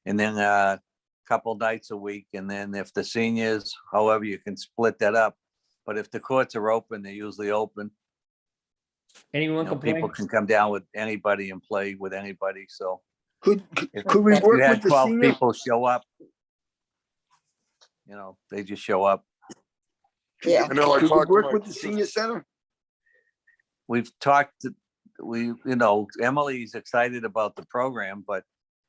And then a couple nights a week. And then if the seniors, however, you can split that up. But if the courts are open, they're usually open. Anyone can play? People can come down with anybody and play with anybody. So Could if we if you work had with the 12 senior? people show up, they just show up. Yeah. I know I Could we talked to work my with the senior center? We've talked, Emily's excited about the program, but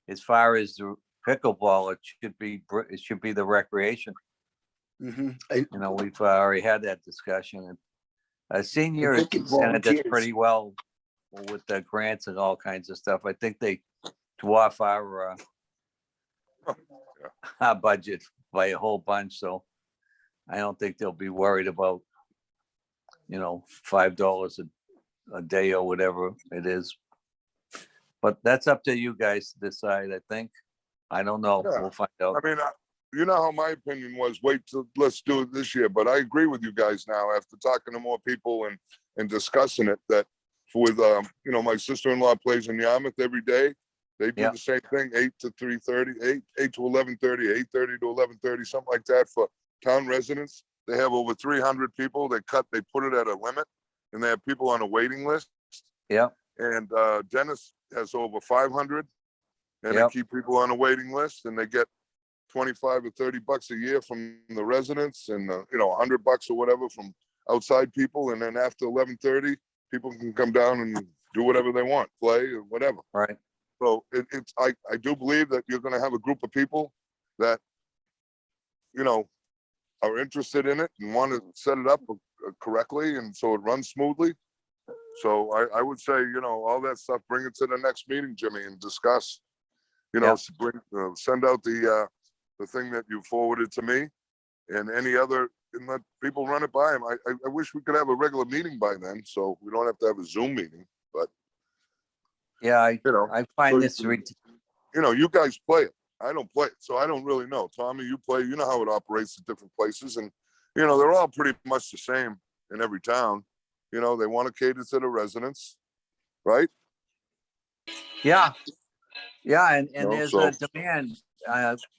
as far as the pickleball, it should be the recreation. Mhm. We've already had that discussion. And a senior think it center does volunteers. pretty well with the grants and all kinds of stuff. I think they dwarf our budget by a whole bunch, so I don't think they'll be worried about, $5 a day or whatever it is. But that's up to you guys to decide, I think. I don't know. Yeah. We'll find out. I mean, you know how my opinion was, let's do it this year, but I agree with you guys now after talking to more people and discussing it, that with, my sister-in-law plays in Yarmouth every day. They do Yeah. the same thing, 8 to 3:30, 8 to 11:30, 8:30 to 11:30, something like that for town residents. They have over 300 people. They put it at a limit, and they have people on a waiting list. Yeah, And Dennis has over 500, and Yep. they keep people on a waiting list, and they get 25 or 30 bucks a year from the residents, and $100 or whatever from outside people. And then after 11:30, people can come down and do whatever they want, play or whatever. right. So I do believe that you're going to have a group of people that are interested in it and want to set it up correctly, and so it runs smoothly. So I would say, all that stuff, bring it to the next meeting, Jimmy, and discuss. Yeah. Send out the thing that you forwarded to me, and any other, and let people run it by them. I wish we could have a regular meeting by then, so we don't have to have a Zoom meeting. But Yeah, I find so this, you guys play it. I don't play it, so I don't really know. Tommy, you play. You know how it operates at different places, and they're all pretty much the same in every town. They want to cater to the residents, right? yeah. Yeah, and No, there's so- a demand.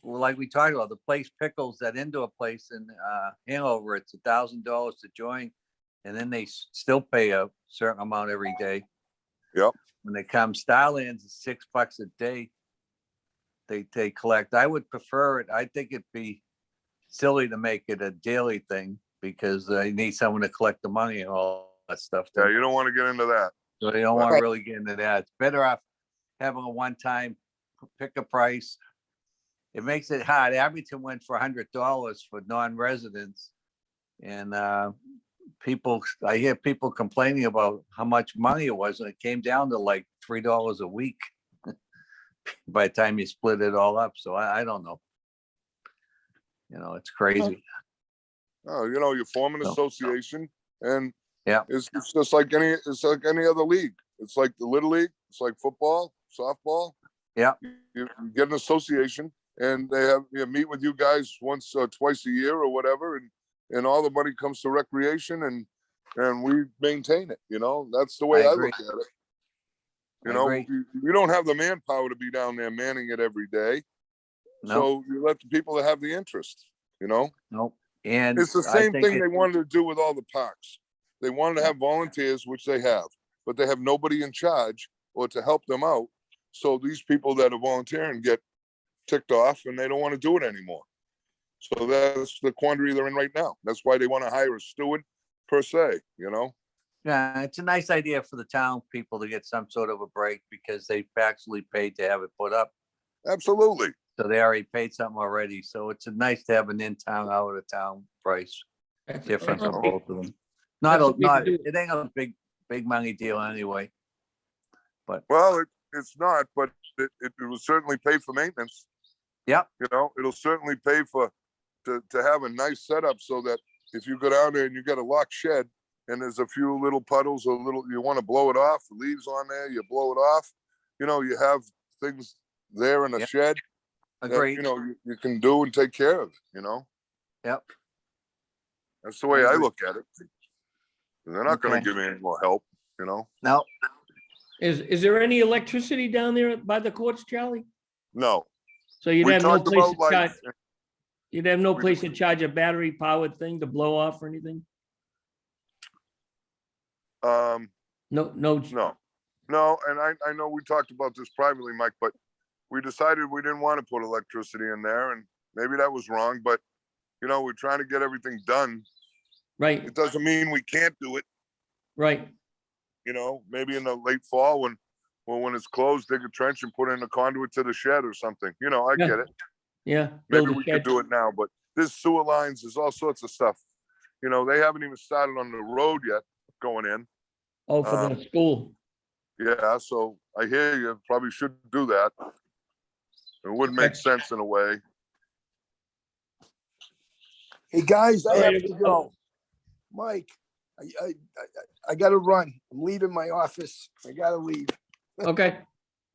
like we talked about, the place Pickles, that indoor place in Hanover, it's $1,000 to join. And then they still pay a certain amount every day. Yep. When they come, Starlands is $6 a day. They collect. I would prefer it. I think it'd be silly to make it a daily thing because you need someone to collect the money and all that stuff. Yeah, you don't want to get into that. So they don't want to Right. really get into that. It's better off having a one-time, pick a price. It makes it hard. Abington went for $100 for non-residents. And people, I hear people complaining about how much money it was, and it came down to like $3 a week by the time you split it all up. So I don't know. You know, it's crazy. Oh, you know, you form an So- association and Yeah. it's just like it's like any other league. It's like the Little League. It's like football, softball. Yeah. You get an association and they have, you meet with you guys once or twice a year or whatever. And all the money comes to recreation and we maintain it, you know, that's the way I I agree. look at it. You I know, agree. we don't have the manpower to be down there manning it every day. No, So you let the people that have the interest, you know? no. And It's the I same think thing they wanted to do with all the parks. They wanted to Yeah. have volunteers, which they have, but they have nobody in charge or to help them out. So these people that are volunteering get ticked off and they don't want to do it anymore. So that's the quandary they're in right now. That's why they want to hire a steward per se, you know? Yeah, it's a nice idea for the town people to get some sort of a break because they've actually paid to have it put up. Absolutely. So they already paid something already. So it's nice to have an in-town, out of town price That's- difference that's on a big- both of them. Not, that's a big not, deal. it ain't a big money deal anyway. Well, it's not, but it will certainly pay for maintenance. Yep. You know, it'll certainly pay for, to have a nice setup so that if you go down there and you got a locked shed and there's a few little puddles or little, you want to blow it off, leaves on there, you blow it off, you know, you have things there in a Yep. shed that, you Agreed. know, you can do and take care of, you know? Yep. That's the way I agree. look at it. And they're not gonna Okay. give me any more help, you know? No, Is there any electricity down there by the courts, Charlie? No. So you'd We have no talked place about to charge, like, you'd have no we- place to charge a battery powered thing to blow off or anything? um, No, no, and I know we talked about this privately, Mike, but we decided we didn't want to put electricity in there and maybe that was wrong, but you know, we're trying to get everything done. right, It doesn't mean we can't do it, right. you know, maybe in the late fall when it's closed, dig a trench and put in a conduit to the shed or something, you know, I Yeah. get it. Yeah. Maybe build a we could shed. do it now, but there's sewer lines, there's all sorts of stuff. You know, they haven't even started on the road yet going in. Oh, for the school. Yeah, so I hear you probably should do that. It would make Okay. sense in a way. Hey, guys, I All have right, to go. Mike, I gotta run. I'm leaving my office. I gotta leave. Okay,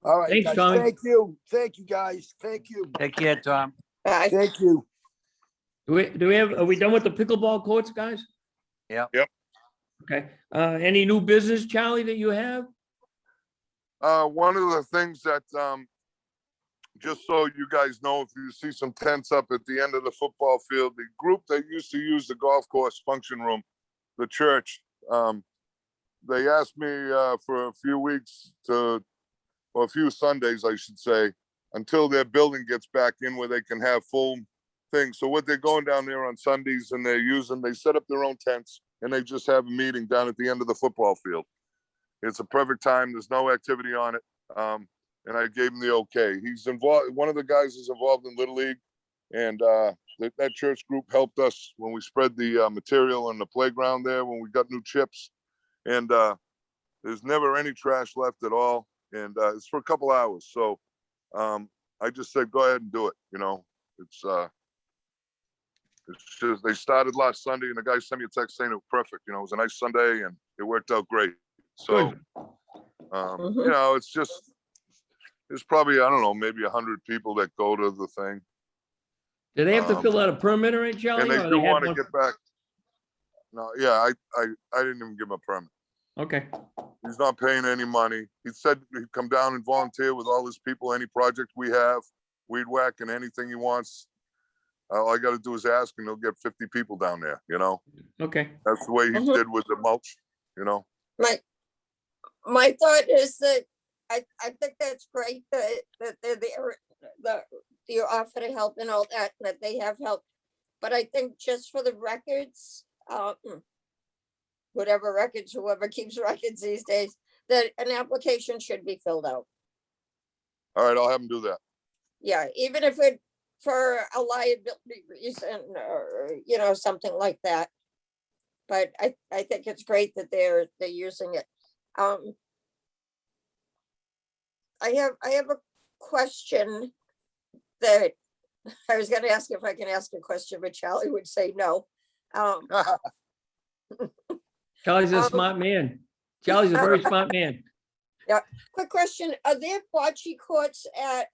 All right, Thanks, guys. Tommy. Thank you. Thank you, guys. Thank you. take care, Tom. Thank you. are we done with the pickleball courts, guys? Yep. Yep. Okay, any new business, Charlie, that you have? One of the things that, just so you guys know, if you see some tents up at the end of the football field, the group that used to use the golf course function room, the church, they asked me, for a few weeks or a few Sundays, I should say, until their building gets back in where they can have full things. So what they're going down there on Sundays and they set up their own tents and they just have a meeting down at the end of the football field. It's a perfect time. There's no activity on it. And I gave him the okay. He's involved. One of the guys is involved in Little League, and that church group helped us when we spread the material on the playground there when we got new chips. And there's never any trash left at all. And it's for a couple hours. So I just said, go ahead and do it. You know, it's just they started last Sunday, and the guy sent me a text saying it was perfect. You know, it was a nice Sunday, and it worked out great. So. Good. You know, there's probably, I don't know, maybe 100 people that go to the thing. Do they have to Um, fill out a permit or anything, Charlie? And they or do have want to one? get back. No, yeah, I didn't even give him a permit. Okay, He's not paying any money. He said he'd come down and volunteer with all his people, any project we have, weed whacking anything he wants. All I gotta do is ask and he'll get 50 people down there, you know? Okay, That's the way he Mhm. did with the mulch, you know? My thought is that I think that's great that they're there, the offer to help and all that they have help. But I think just for the records, whatever records, whoever keeps records these days, that an application should be filled out. All right, I'll have him do that. Yeah, even if it for a liability reason or, something like that. But I think it's great that they're using it. I have a question that I was gonna ask if I can ask a question, but Charlie would say no. Charlie's a Um, smart man. Charlie's a very smart man. Quick question, are there bocce courts at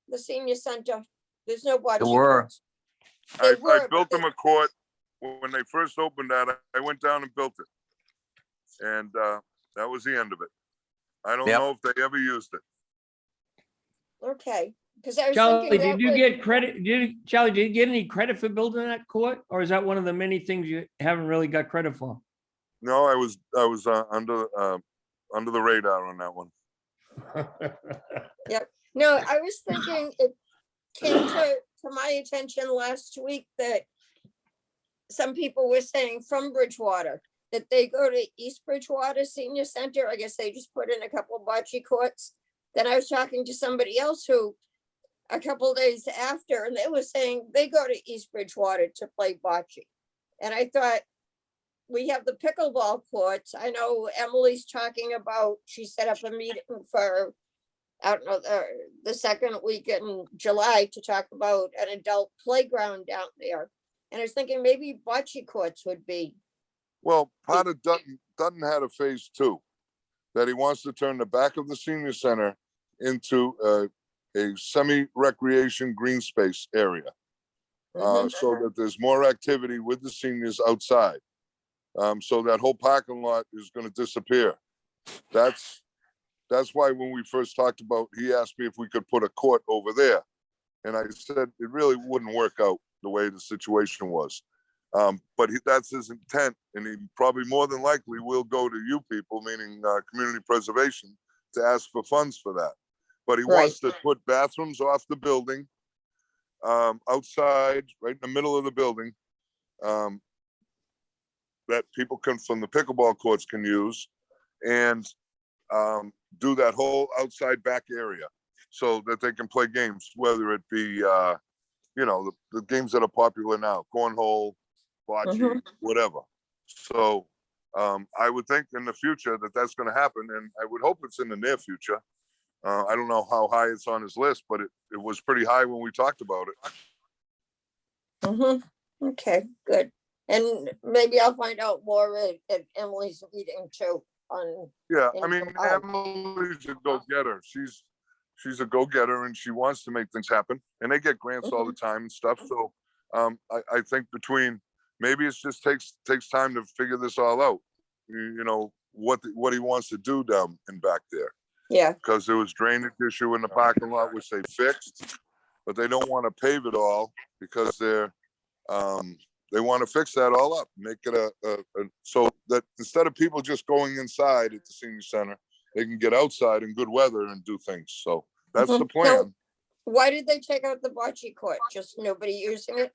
the senior center? There's no bocce were. courts. They I were, built but them a court. When they first opened that, I went down and built it. And that was the end of it. I don't Yep. know if they ever used it. okay, because I was Charlie, thinking did that you would, get credit? Charlie, did you get any credit for building that court? Or is that one of the many things you haven't really got credit for? No, I was under the radar on that one. no, I was thinking it came to my attention last week that some people were saying from Bridgewater that they go to East Bridgewater Senior Center. I guess they just put in a couple of bocce courts. Then I was talking to somebody else who a couple of days after, and they were saying they go to East Bridgewater to play bocce. And I thought, we have the pickleball courts. I know Emily's talking about, she set up a meeting for, I don't know, the second week in July to talk about an adult playground down there. And I was thinking maybe bocce courts would be, Well, part of Dutton had a phase 2 that he wants to turn the back of the senior center into a semi-recreation green space area. Mhm. So that there's more activity with the seniors outside. So that whole parking lot is gonna disappear. That's why when we first talked about, he asked me if we could put a court over there. And I said, it really wouldn't work out the way the situation was. But that's his intent, and he probably more than likely will go to you people, meaning community preservation, to ask for funds for that. But he wants to put bathrooms off the building, outside, right in the middle of the building, that people from the pickleball courts can use, and do that whole outside back area so that they can play games, whether it be, the games that are popular now, cornhole, bocce, whatever. So I would think in the future that that's going to happen, and I would hope it's in the near future. I don't know how high it's on his list, but it was pretty high when we talked about it. Okay, good. And maybe I'll find out more at Emily's meeting too on, Yeah, I in mean, July. Emily's a go-getter. She's a go-getter, and she wants to make things happen. And they get grants all the time and stuff. So I think between, maybe it just takes time to figure this all out. What he wants to do down and back there. Yeah, Because there was drainage issue in the parking lot, which they fixed, but they don't want to pave it all because they want to fix that all up, make it so that instead of people just going inside at the senior center, they can get outside in good weather and do things. So that's the plan. why did they take out the bocce court? Just nobody using it?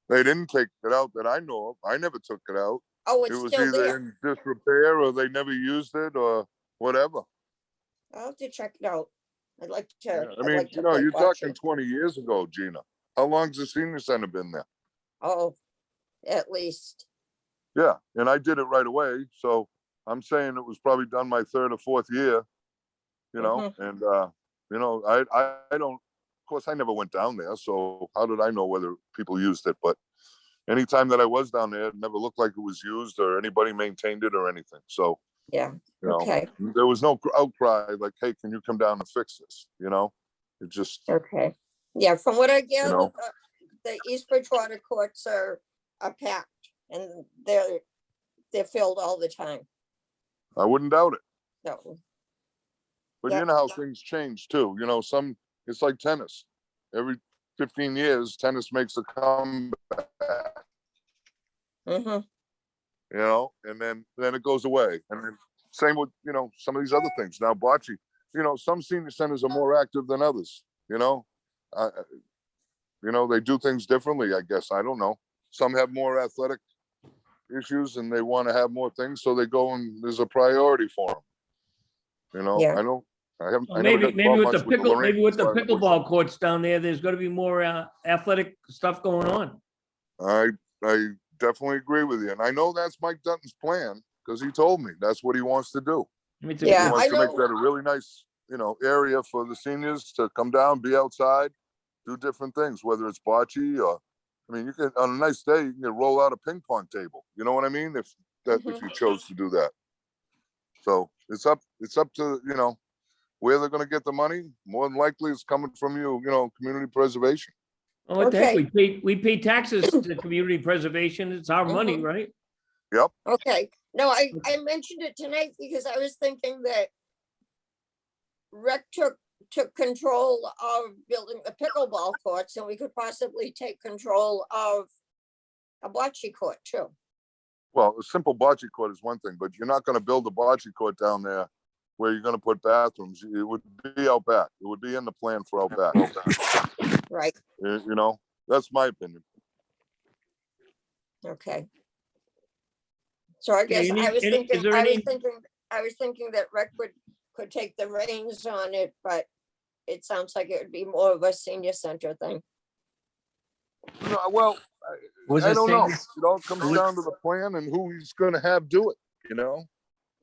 They didn't take it out that I know of. I never took it out. Oh, It it's was still either there. in disrepair or they never used it or whatever. I'll have to check it out. I'd like to. Yeah. I I'd mean, like to play you're bocce. talking 20 years ago, Gina. How long's the senior center been there? Oh, at least. Yeah, and I did it right away. So I'm saying it was probably done my 3rd or 4th year, and I don't, of course I never went down there. So how did I know whether people used it? But anytime that I was down there, it never looked like it was used or anybody maintained it or anything. So, Yeah. Okay. there was no outcry like, hey, can you come down and fix this? It just, Okay. Yeah. From what I gather, the East Bridgewater courts are packed and they're filled all the time. I wouldn't doubt it. So. But Yeah. you know how things change too. It's like tennis. every 15 years, tennis makes a comeback, Mhm. you know, and then it goes away. And then same with, you know, some of these other things. Now bocce, you know, some senior centers are more active than others, you know. You know, they do things differently, I guess. I don't know. Some have more athletic issues and they want to have more things, so they go and there's a priority for them. You know, Yeah. I never Maybe, got maybe involved with the much with pickle, Lorraine maybe with the side of the bush. pickleball courts down there, there's gonna be more athletic stuff going on. I definitely agree with you. And I know that's Mike Dutton's plan, because he told me that's what he wants to do. I mean, it's He Yeah, wants I to make know. that a really nice, you know, area for the seniors to come down, be outside, do different things, whether it's bocce or, I mean, you can, on a nice day, you can roll out a ping pong table. You know what I mean? If you chose to do that. So it's up to, you know, where they're gonna get the money. More than likely it's coming from you know, community preservation. Oh, what the heck, Okay. we pay taxes to community preservation, it's our money, Mhm. right? Okay, no, I mentioned it tonight because I was thinking that Rec took control of building the pickleball courts, and we could possibly take control of a bocce court too. Well, a simple bocce court is one thing, but you're not gonna build a bocce court down there where you're gonna put bathrooms. It would be out back. It would be in the plan for out back. Right, You know, that's my opinion. okay. So I Okay, guess I was is thinking, there any, I was thinking that Rec could take the reins on it, but it sounds like it would be more of a senior center thing. No, well, Was I it don't know. saying, It all comes down to the plan and who he's gonna have do it, you know?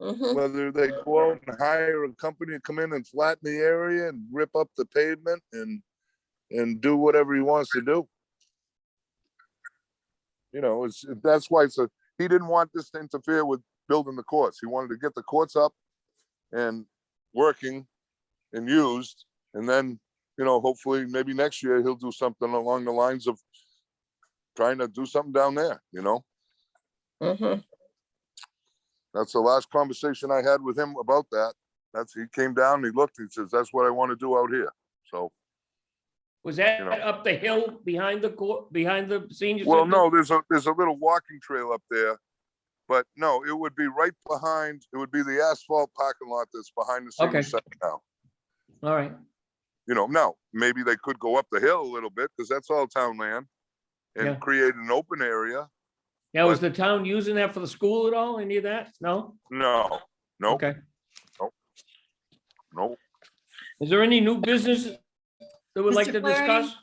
Mhm. Whether they go out and hire a company to come in and flatten the area and rip up the pavement and do whatever he wants to do. You know, that's why he didn't want this to interfere with building the courts. He wanted to get the courts up and working and used, and then, you know, hopefully maybe next year he'll do something along the lines of trying to do something down there, you know? Mhm. That's the last conversation I had with him about that. He came down, he looked, he says, that's what I want to do out here. So, was that you know. up the hill behind the court, behind the senior well, center? no, there's a little walking trail up there, but no, it would be right behind, it would be the asphalt parking lot that's behind the senior Okay. center now. All right, You know, now, maybe they could go up the hill a little bit, because that's all town land, and Yeah. create an open area. now, is the town using that for the school at all, any of that? No? No, nope, Okay, nope. is there any new business that we'd like Mr. to Flaherty? discuss?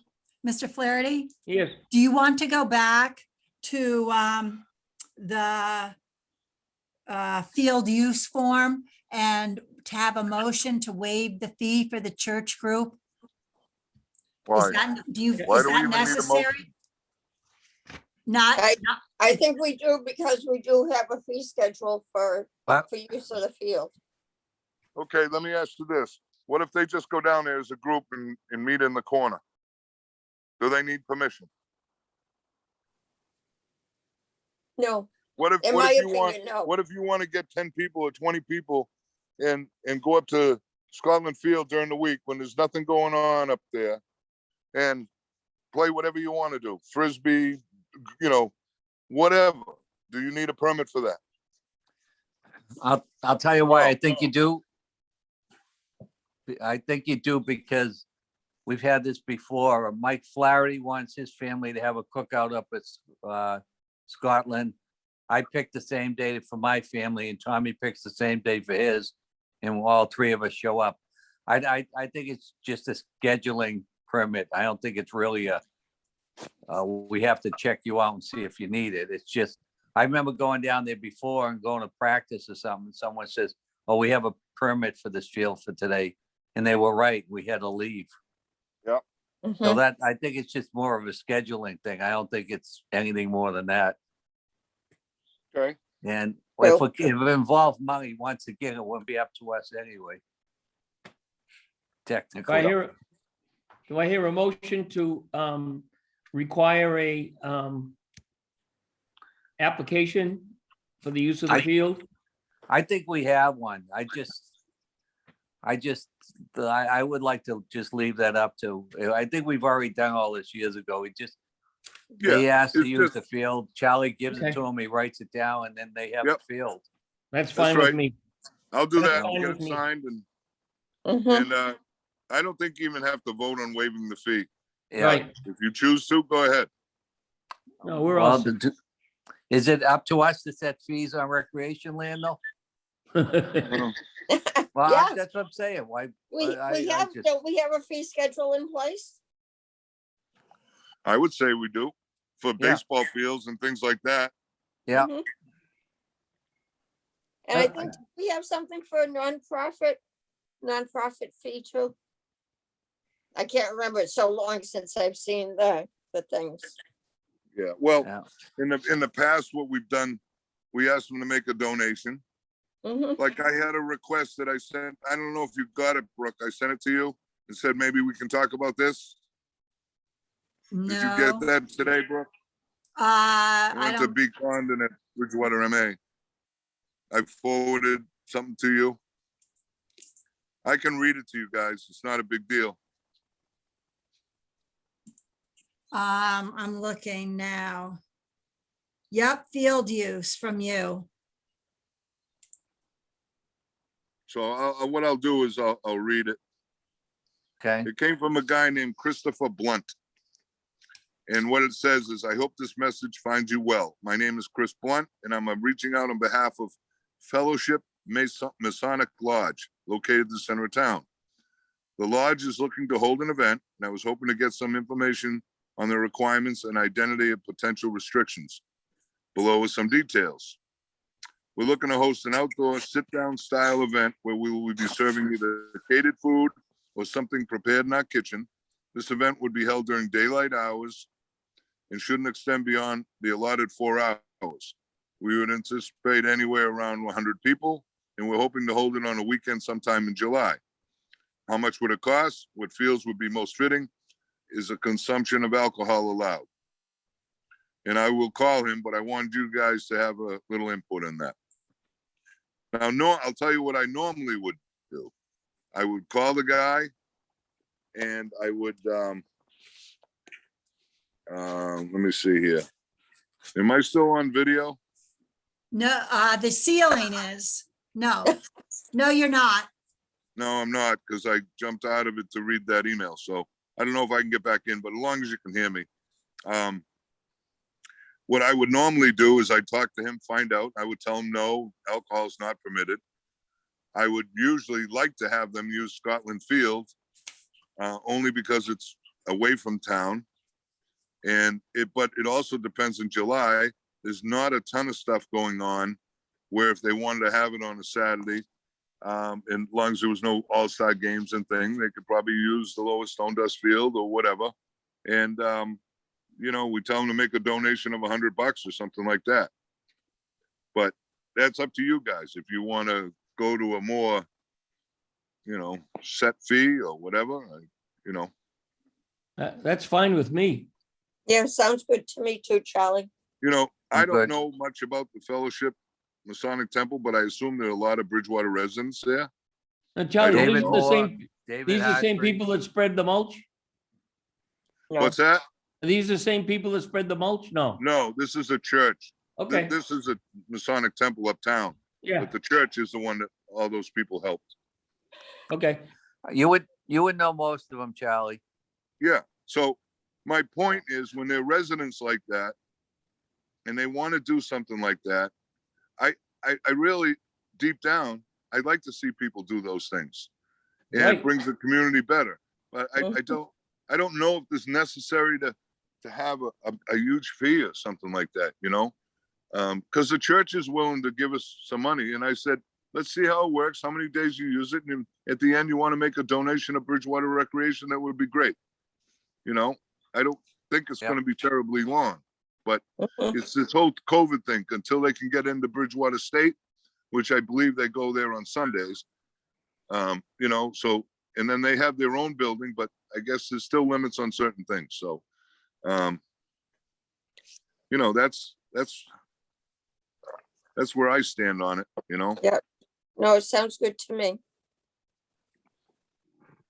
Mr. Flaherty, Yes, do you want to go back to the field use form and to have a motion to waive the fee for the church group? Why? Is that Why do we even need a necessary? motion? Not, I think we do, because we do have a fee schedule for use of the field. Okay, let me ask you this. What if they just go down there as a group and meet in the corner? Do they need permission? No, What if in what my if you want opinion, no. what if you want to get 10 people or 20 people and go up to Scotland Field during the week when there's nothing going on up there and play whatever you want to do, frisbee, you know, whatever. Do you need a permit for that? I'll tell you why I think you do. I think you do because we've had this before. Mike Flaherty wants his family to have a cookout up at Scotland. I picked the same day for my family and Tommy picks the same day for his, and all three of us show up. I think it's just a scheduling permit. I don't think it's really we have to check you out and see if you need it. It's just, I remember going down there before and going to practice or something. Someone says, oh, we have a permit for this field for today. And they were right. We had to leave. So Mhm. that, I think it's just more of a scheduling thing. I don't think it's anything more than that. Okay. And Well- if it involved money, once again, it wouldn't be up to us anyway. do Technically. I hear a motion to require a application for the use of the field? I think we have one. I would like to just leave that up to, I think we've already done all this years ago. They Yeah, ask to it's use just, the field. Charlie gives it Okay. to him, he writes it down, and then they have the Yep. field. That's fine with right. me. I'll do That's that, fine get with it me. signed Mhm. and I don't think you even have to vote on waiving the fee. Yeah. Right. If you choose to, go ahead. No, we're all Well, is it up to us to set fees on recreation land though? set. Well, Yeah. that's what I'm saying. Why? We I have, just- don't we have a fee schedule in place? I would say we do for Yeah. baseball fields and things like that. Yeah, Mhm. And I Uh, think we have something for a nonprofit fee too. I can't remember. It's so long since I've seen the things. Yeah, well, yeah. in the past, what we've done, we asked them to make a donation. Mhm. Like I had a request that I sent, I don't know if you got it, Brooke. I sent it to you and said, maybe we can talk about this. Did you get No, that today, Brooke? I I went to don't, Bee Condon at Bridgewater, MA. I forwarded something to you. I can read it to you guys. It's not a big deal. I'm looking now. Yep, field use from you. So what I'll do is I'll read it. Okay. It came from a guy named Christopher Blunt. And what it says is, I hope this message finds you well. My name is Chris Blunt, and I'm reaching out on behalf of Fellowship Masonic Lodge, located in the center of town. The lodge is looking to hold an event, and I was hoping to get some information on the requirements and identity of potential restrictions. Below is some details. We're looking to host an outdoor sit-down style event where we will be serving either catered food or something prepared in our kitchen. This event would be held during daylight hours and shouldn't extend beyond the allotted 4 hours. We would anticipate anywhere around 100 people, and we're hoping to hold it on a weekend sometime in July. How much would it cost? What feels would be most fitting is a consumption of alcohol allowed. And I will call him, but I wanted you guys to have a little input in that. Now, I'll tell you what I normally would do. I would call the guy and I would, let me see here. Am I still on video? No, the ceiling is, no, no, you're not. No, I'm not, because I jumped out of it to read that email. So I don't know if I can get back in, but as long as you can hear me. What I would normally do is I'd talk to him, find out. I would tell him, no, alcohol is not permitted. I would usually like to have them use Scotland Field, only because it's away from town. But it also depends in July. There's not a ton of stuff going on where if they wanted to have it on a Saturday, and as long as there was no all-star games and thing, they could probably use the Lower Stone Dust Field or whatever. And, we tell them to make a donation of $100 or something like that. But that's up to you guys. If you want to go to a more, set fee or whatever, That's fine with me. Yeah, sounds good to me too, Charlie. I don't Good. know much about the Fellowship Masonic Temple, but I assume there are a lot of Bridgewater residents there. Charlie, don't these know. are the same, David these are the same Hartford. people that spread the mulch? No. What's that? Are these the same people that spread the mulch? No. No, this is a church. Okay, This is a Masonic temple uptown, yeah, but the church is the one that all those people helped. okay. You would know most of them, Charlie. Yeah, so my point is when they're residents like that and they want to do something like that, I really, deep down, I'd like to see people do those things. And Right. it brings the community better. But I don't know if it's necessary to have a huge fee or something like that, because the church is willing to give us some money. And I said, let's see how it works, how many days you use it. And at the end, you want to make a donation of Bridgewater Recreation, that would be great. I don't think it's Yep. going to be terribly long, but Mhm. it's this whole COVID thing until they can get into Bridgewater State, which I believe they go there on Sundays. So, and then they have their own building, but I guess there's still limits on certain things. So, that's where I stand on it, No, it sounds good to me.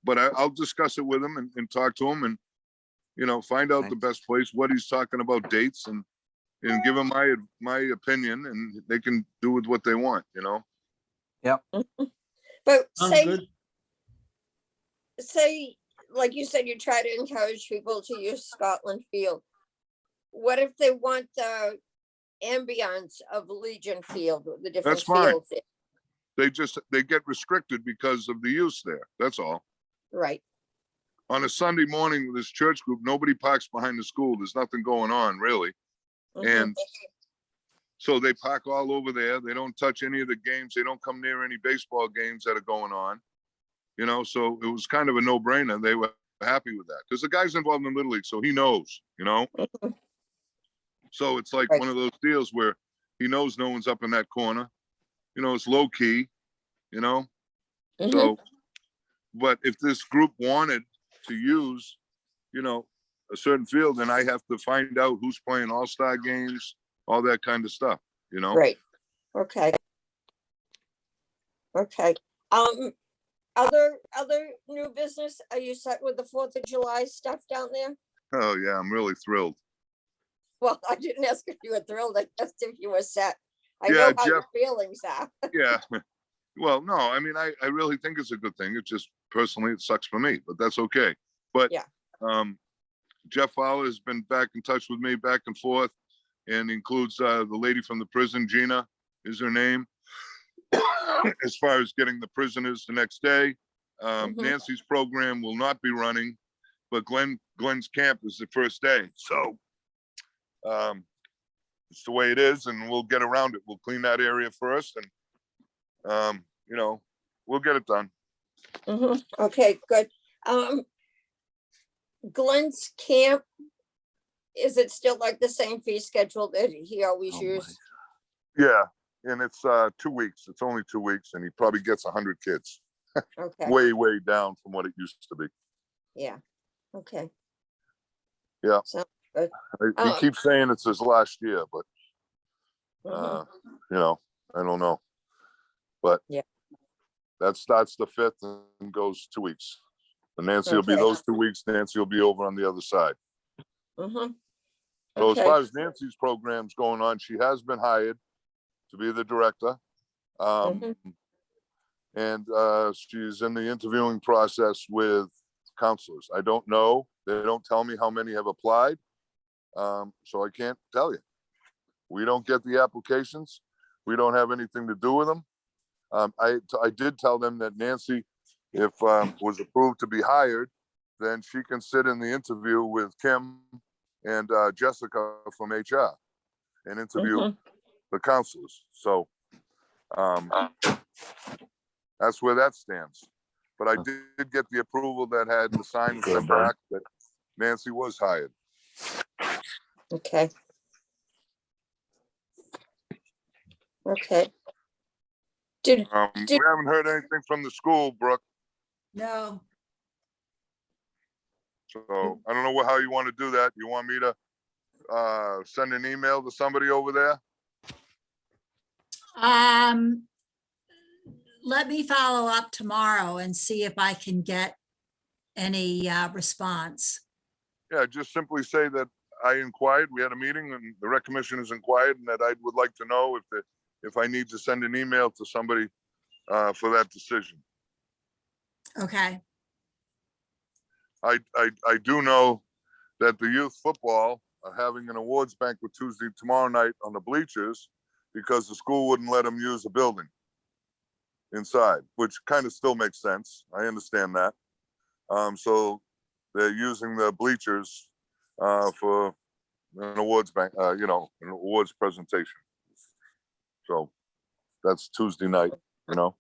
but I'll discuss it with him and talk to him and, you know, find out the best place, what he's talking about dates and give him my opinion and they can do with what they want, you know? But Sounds good. say, like you said, you try to encourage people to use Scotland Field. What if they want the ambiance of Legion Field, or the different That's fine. fields? They get restricted because of the use there. That's all. Right. On a Sunday morning with this church group, nobody parks behind the school. There's nothing going on really. Mhm. And so they park all over there. They don't touch any of the games. They don't come near any baseball games that are going on. You know, so it was kind of a no-brainer. They were happy with that because the guy's involved in Little League, so he knows, you know. So it's like Right. one of those deals where he knows no one's up in that corner. You know, it's low key, you know. Mhm. So, but if this group wanted to use, you know, a certain field, then I have to find out who's playing all-star games, all that kind of stuff, you know. Right. Okay. Okay. Other new business? Are you set with the 4th of July stuff down there? Oh yeah, I'm really thrilled. Well, I didn't ask if you were thrilled. I asked if you were set. I Yeah, know how your Jeff- feelings are. Yeah. Well, no, I mean, I really think it's a good thing. It just personally, it sucks for me, but that's okay. But Yeah. Jeff Fowler has been back in touch with me back and forth and includes the lady from the prison, Gina is her name, as far as getting the prisoners the next day. Mhm. Nancy's program will not be running, but Glenn's camp is the first day. So it's the way it is and we'll get around it. We'll clean that area first and, you know, we'll get it done. Mhm. Okay, good. Glenn's camp, is it still like the same fee schedule that he always Oh, my. used? Yeah, and it's 2 weeks. It's only 2 weeks, and he probably gets 100 kids. Okay, Way down from what it used to be. yeah, okay. Yeah. Sounds good. He keeps saying it's his last year, but Mhm. you know, I don't know. But Yeah. that starts the 5th and goes 2 weeks. And Nancy will be Okay. those 2 weeks. Nancy will be over on the other side. Mhm. So as Okay. far as Nancy's program's going on, she has been hired to be the director. Mhm. And she's in the interviewing process with counselors. I don't know. They don't tell me how many have applied. So I can't tell you. We don't get the applications. We don't have anything to do with them. I did tell them that Nancy, if was approved to be hired, then she can sit in the interview with Kim and Jessica from HR and interview Mhm. the counselors. So that's where that stands. But I did get the approval that had the sign sent back that Nancy was hired. Okay. Okay. Did, We haven't heard anything from the school, Brooke. No, So I don't know how you want to do that. You want me to send an email to somebody over there? let me follow up tomorrow and see if I can get any response. Yeah, just simply say that I inquired. We had a meeting and the rec commission has inquired and that I would like to know if I need to send an email to somebody for that decision. Okay, I do know that the youth football are having an awards banquet tomorrow night on the bleachers because the school wouldn't let them use the building inside, which kind of still makes sense. I understand that. So they're using the bleachers for an awards bank, you know, an awards presentation. So that's Tuesday night, you know.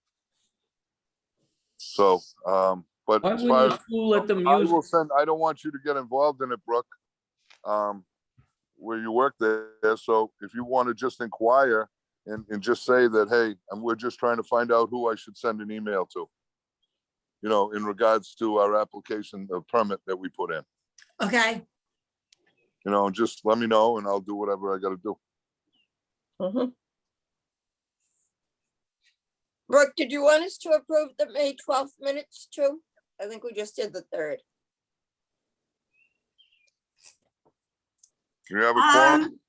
So, but Why as wouldn't far the as school let them I use? will send, I don't want you to get involved in it, Brooke, where you work there. So if you want to just inquire and just say that, hey, we're just trying to find out who I should send an email to, you know, in regards to our application, the permit that we put in, okay. you know, just let me know and I'll do whatever I got to do. Mhm. Brooke, did you want us to approve the May 12th minutes too? I think we just did the 3rd. You have a quorum?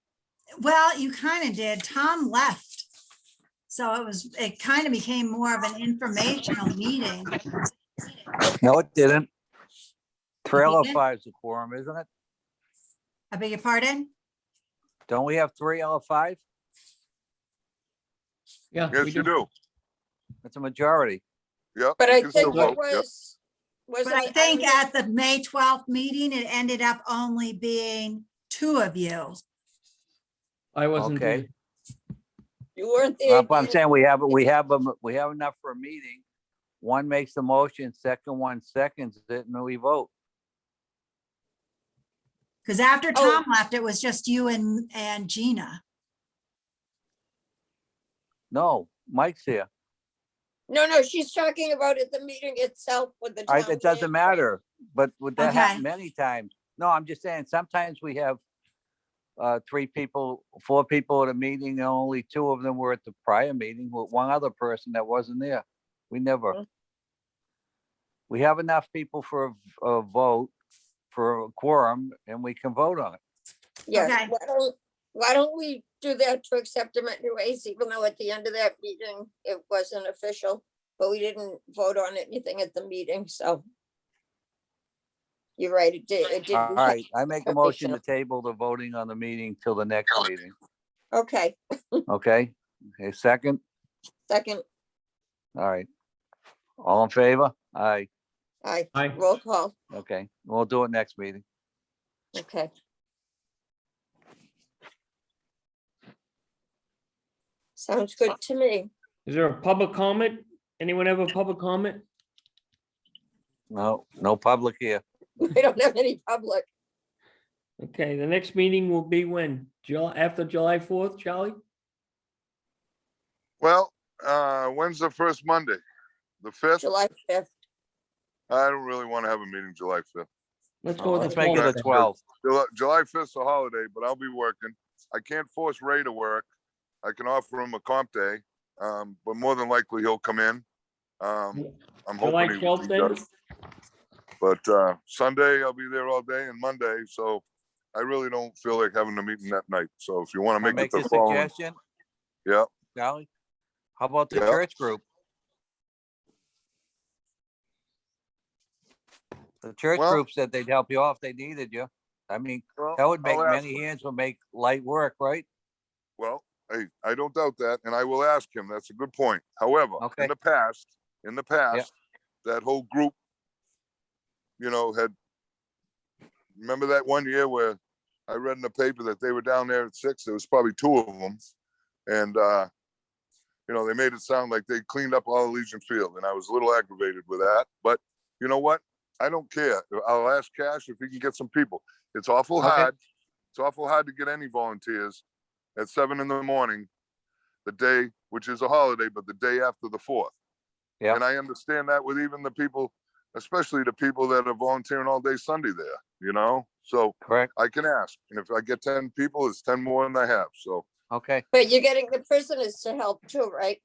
Well, you kind of did. Tom left. So it kind of became more of an informational meeting. No, it didn't. Trailer didn't? five's a quorum, isn't it? I beg your pardon? Don't we have three out of five? Yeah. Yes, we you do. That's a majority. Yep. But you I can still think it vote. Yep. was, But wasn't I it think under- at the May 12th meeting, it ended up only being 2 of you. I wasn't Okay. there. you weren't there. But I'm Gina. saying we have enough for a meeting. One makes the motion, second one seconds it, and then we vote. Because after Oh. Tom left, it was just you and Gina. No, Mike's here. No, she's talking about at the meeting itself with the town. It doesn't manager. matter, but would that Okay. happen many times? No, I'm just saying, sometimes we have 3 people, 4 people at a meeting, and only 2 of them were at the prior meeting with one other person that wasn't there. We never. Mhm. We have enough people for a vote, for a quorum, and we can vote on it. Yeah, Okay. why don't we do that to accept them anyways, even though at the end of that meeting, it wasn't official, but we didn't vote on anything at the meeting, so. You're right, it didn't. All right, I make a motion official. to table the voting on the meeting till the next meeting, Okay, okay? A second, second, all right. All in favor? Aye, aye, Aye. roll call, okay, we'll do it next meeting. okay. Sounds good to me. Is there a public comment? Anyone have a public comment? No, no public here. We don't have any public. Okay, the next meeting will be when? After July 4th, Charlie? Well, when's the first Monday? The 5th? July 5th. I don't really want to have a meeting July 5th. Let's go with Let's the make it 12th. the 12th. July 5th's a holiday, but I'll be working. I can't force Ray to work. I can offer him a comp day, but more than likely he'll come in. I'm July hoping 12th he then? does. But Sunday I'll be there all day and Monday, so I really don't feel like having a meeting that night. So if you want to I'll make it make the a following, suggestion, yeah, Charlie. How about the Yeah. church group? The church Well- group said they'd help you off if they needed you. I mean, well, that would make I'll ask many him. hands would make light work, right? Well, hey, I don't doubt that, and I will ask him. That's a good point. However, Okay. in the past, that whole group, remember that one year where I read in the paper that they were down there at 6, there was probably 2 of them. And, they made it sound like they cleaned up all of Legion Field, and I was a little aggravated with that. But you know what? I don't care. I'll ask Cash if he can get some people. It's awful Okay. hard. It's awful hard to get any volunteers at 7 a.m, the day, which is a holiday, but the day after the 4th. Yeah. And I understand that with even the people, especially the people that are volunteering all day Sunday there, so Correct. I can ask. And if I get 10 people, it's 10 more than I have. So, Okay. But you're getting the prisoners to help too, right?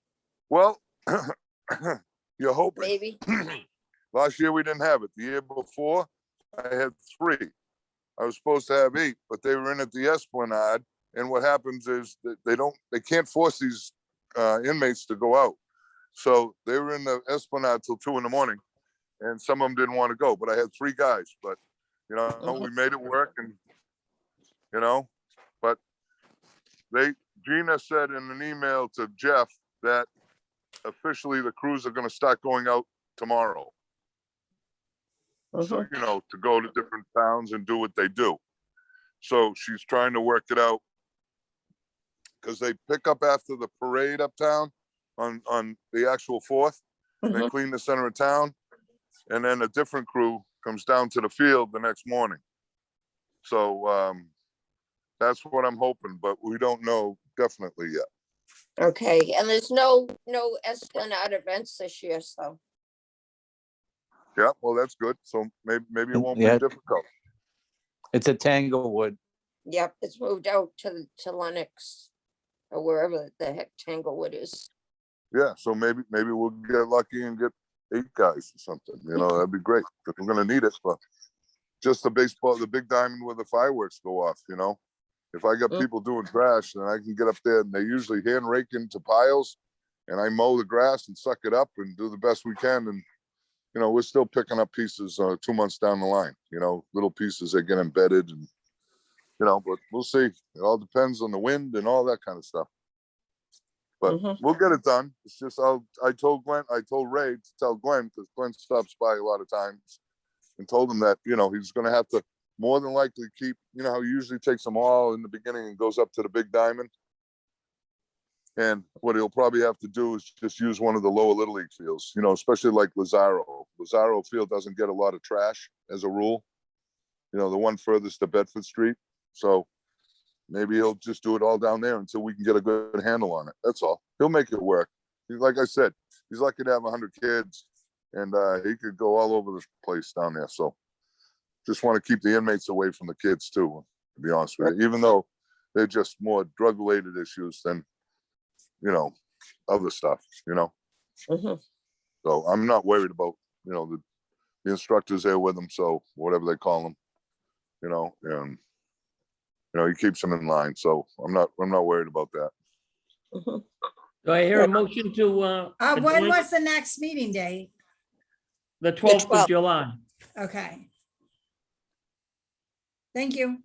well, you're hoping. Maybe. Last year we didn't have it. The year before I had 3. I was supposed to have 8, but they were in at the Esplanade. And what happens is that they can't force these inmates to go out. So they were in the Esplanade till 2 a.m, and some of them didn't want to go, but I had 3 guys, but we made it work, and but Gina said in an email to Jeff that officially the crews are going to start going out tomorrow. So, to go to different towns and do what they do. So she's trying to work it out, because they pick up after the parade uptown on the actual 4th, and they Mhm. clean the center of town. And then a different crew comes down to the field the next morning. So that's what I'm hoping, but we don't know definitely yet. Okay, and there's no Esplanade events this year, so. Yeah, well, that's good. So maybe it won't Yeah. be difficult. It's a Tanglewood. Yep, it's moved out to Lennox or wherever the heck Tanglewood is. Yeah, so maybe we'll get lucky and get 8 guys or something, that'd be great, because we're gonna need it for just the baseball, the big diamond where the fireworks go off, If I got Mm. people doing trash, then I can get up there and they usually hand rake into piles and I mow the grass and suck it up and do the best we can. And, we're still picking up pieces 2 months down the line, little pieces that get embedded and, but we'll see. It all depends on the wind and all that kind of stuff. But Mhm. we'll get it done. It's just, I told Ray to tell Glenn, because Glenn stops by a lot of times, and told him that, he's gonna have to more than likely keep, how he usually takes them all in the beginning and goes up to the big diamond. And what he'll probably have to do is just use one of the lower Little League fields, especially like Lazaro. Lazaro Field doesn't get a lot of trash as a rule, the one furthest to Bedford Street. So maybe he'll just do it all down there until we can get a good handle on it. That's all. He'll make it work. Like I said, he's lucky to have 100 kids, and he could go all over the place down there. So just want to keep the inmates away from the kids too, to be honest with you, even though they're just more drug-related issues than, other stuff, Mhm. So I'm not worried about, the instructors there with them. So whatever they call them, and, he keeps them in line. So I'm not worried about that. Mhm. Do I hear a motion to, When adjourn was the next meeting date? the 12th of 12th. July? Okay. Thank you.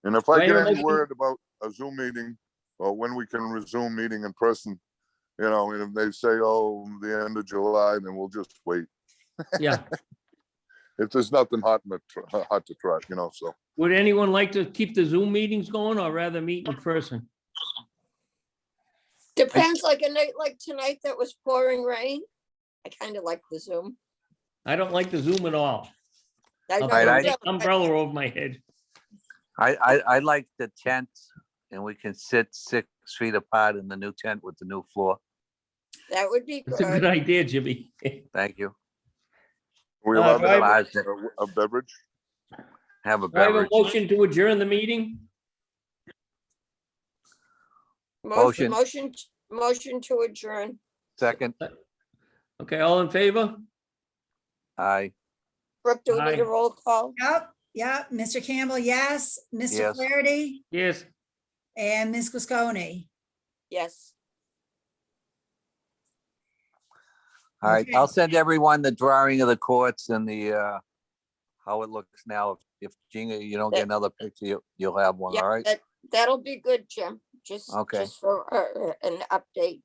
And if Do I I hear get a any motion? word about a Zoom meeting or when we can resume meeting in person, and if they say, the end of July, then we'll just wait. Yeah. If there's nothing hot to try, so. Would anyone like to keep the Zoom meetings going or rather meet in person? Depends, like a night like tonight that was pouring rain. I kind of like the Zoom. I don't like the Zoom at all. I I'll know put you an don't. umbrella over my head. I like the tent, and we can sit 6 feet apart in the new tent with the new floor. That would be It's a good good. idea, Jimmy. Thank you. We Uh, allowed to have Bars a- that a beverage. have a Do I have a beverage. motion to adjourn the meeting? Motion. Motion to adjourn. Second, Okay, all in favor? aye. Brooke, do we need Aye. a roll call? Yep. Mr. Campbell, yes. Mr. Yes. Flaherty Yes. and Ms. Gusconi. Yes. All right, Okay. I'll send everyone the drawing of the courts and the, how it looks now. If Gina, you don't get another picture, you'll have one, Yeah, all right? that'll be good, Jim. Just Okay. for an update.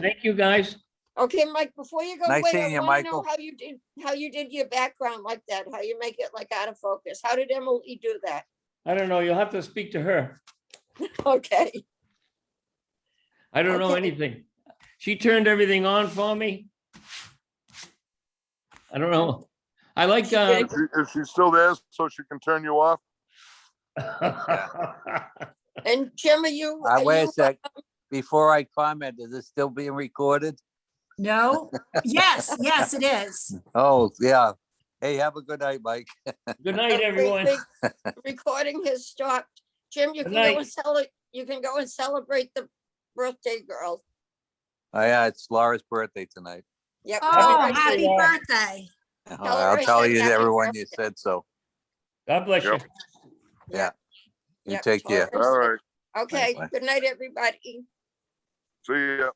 Thank you, guys. Okay, Mike, before you go Nice away, seeing I you, want to know Michael. how you did your background like that, how you make it like out of focus. How did Emily do that? I don't know. You'll have to speak to her. Okay, I don't know Okay. anything. She turned everything on for me. I don't know. I like, Is she still there so she can turn you off? and Jim, are you? Wait a sec. Before I comment, is it still being recorded? No? Yes, it is. Oh, yeah. Hey, have a good night, Mike. Good night, everyone. Recording has stopped. Jim, you Good can go night. and celebrate. You can go and celebrate the birthday girl. Oh, yeah, it's Laura's birthday tonight. Yep. Oh, Happy birthday, happy Laura. birthday. Tell her I'll I tell said you, happy everyone, you birthday. said so. God bless you. Yep. Yeah. You Yep, take tell her care. I said- All right. Okay, Bye-bye. good night, everybody. See ya.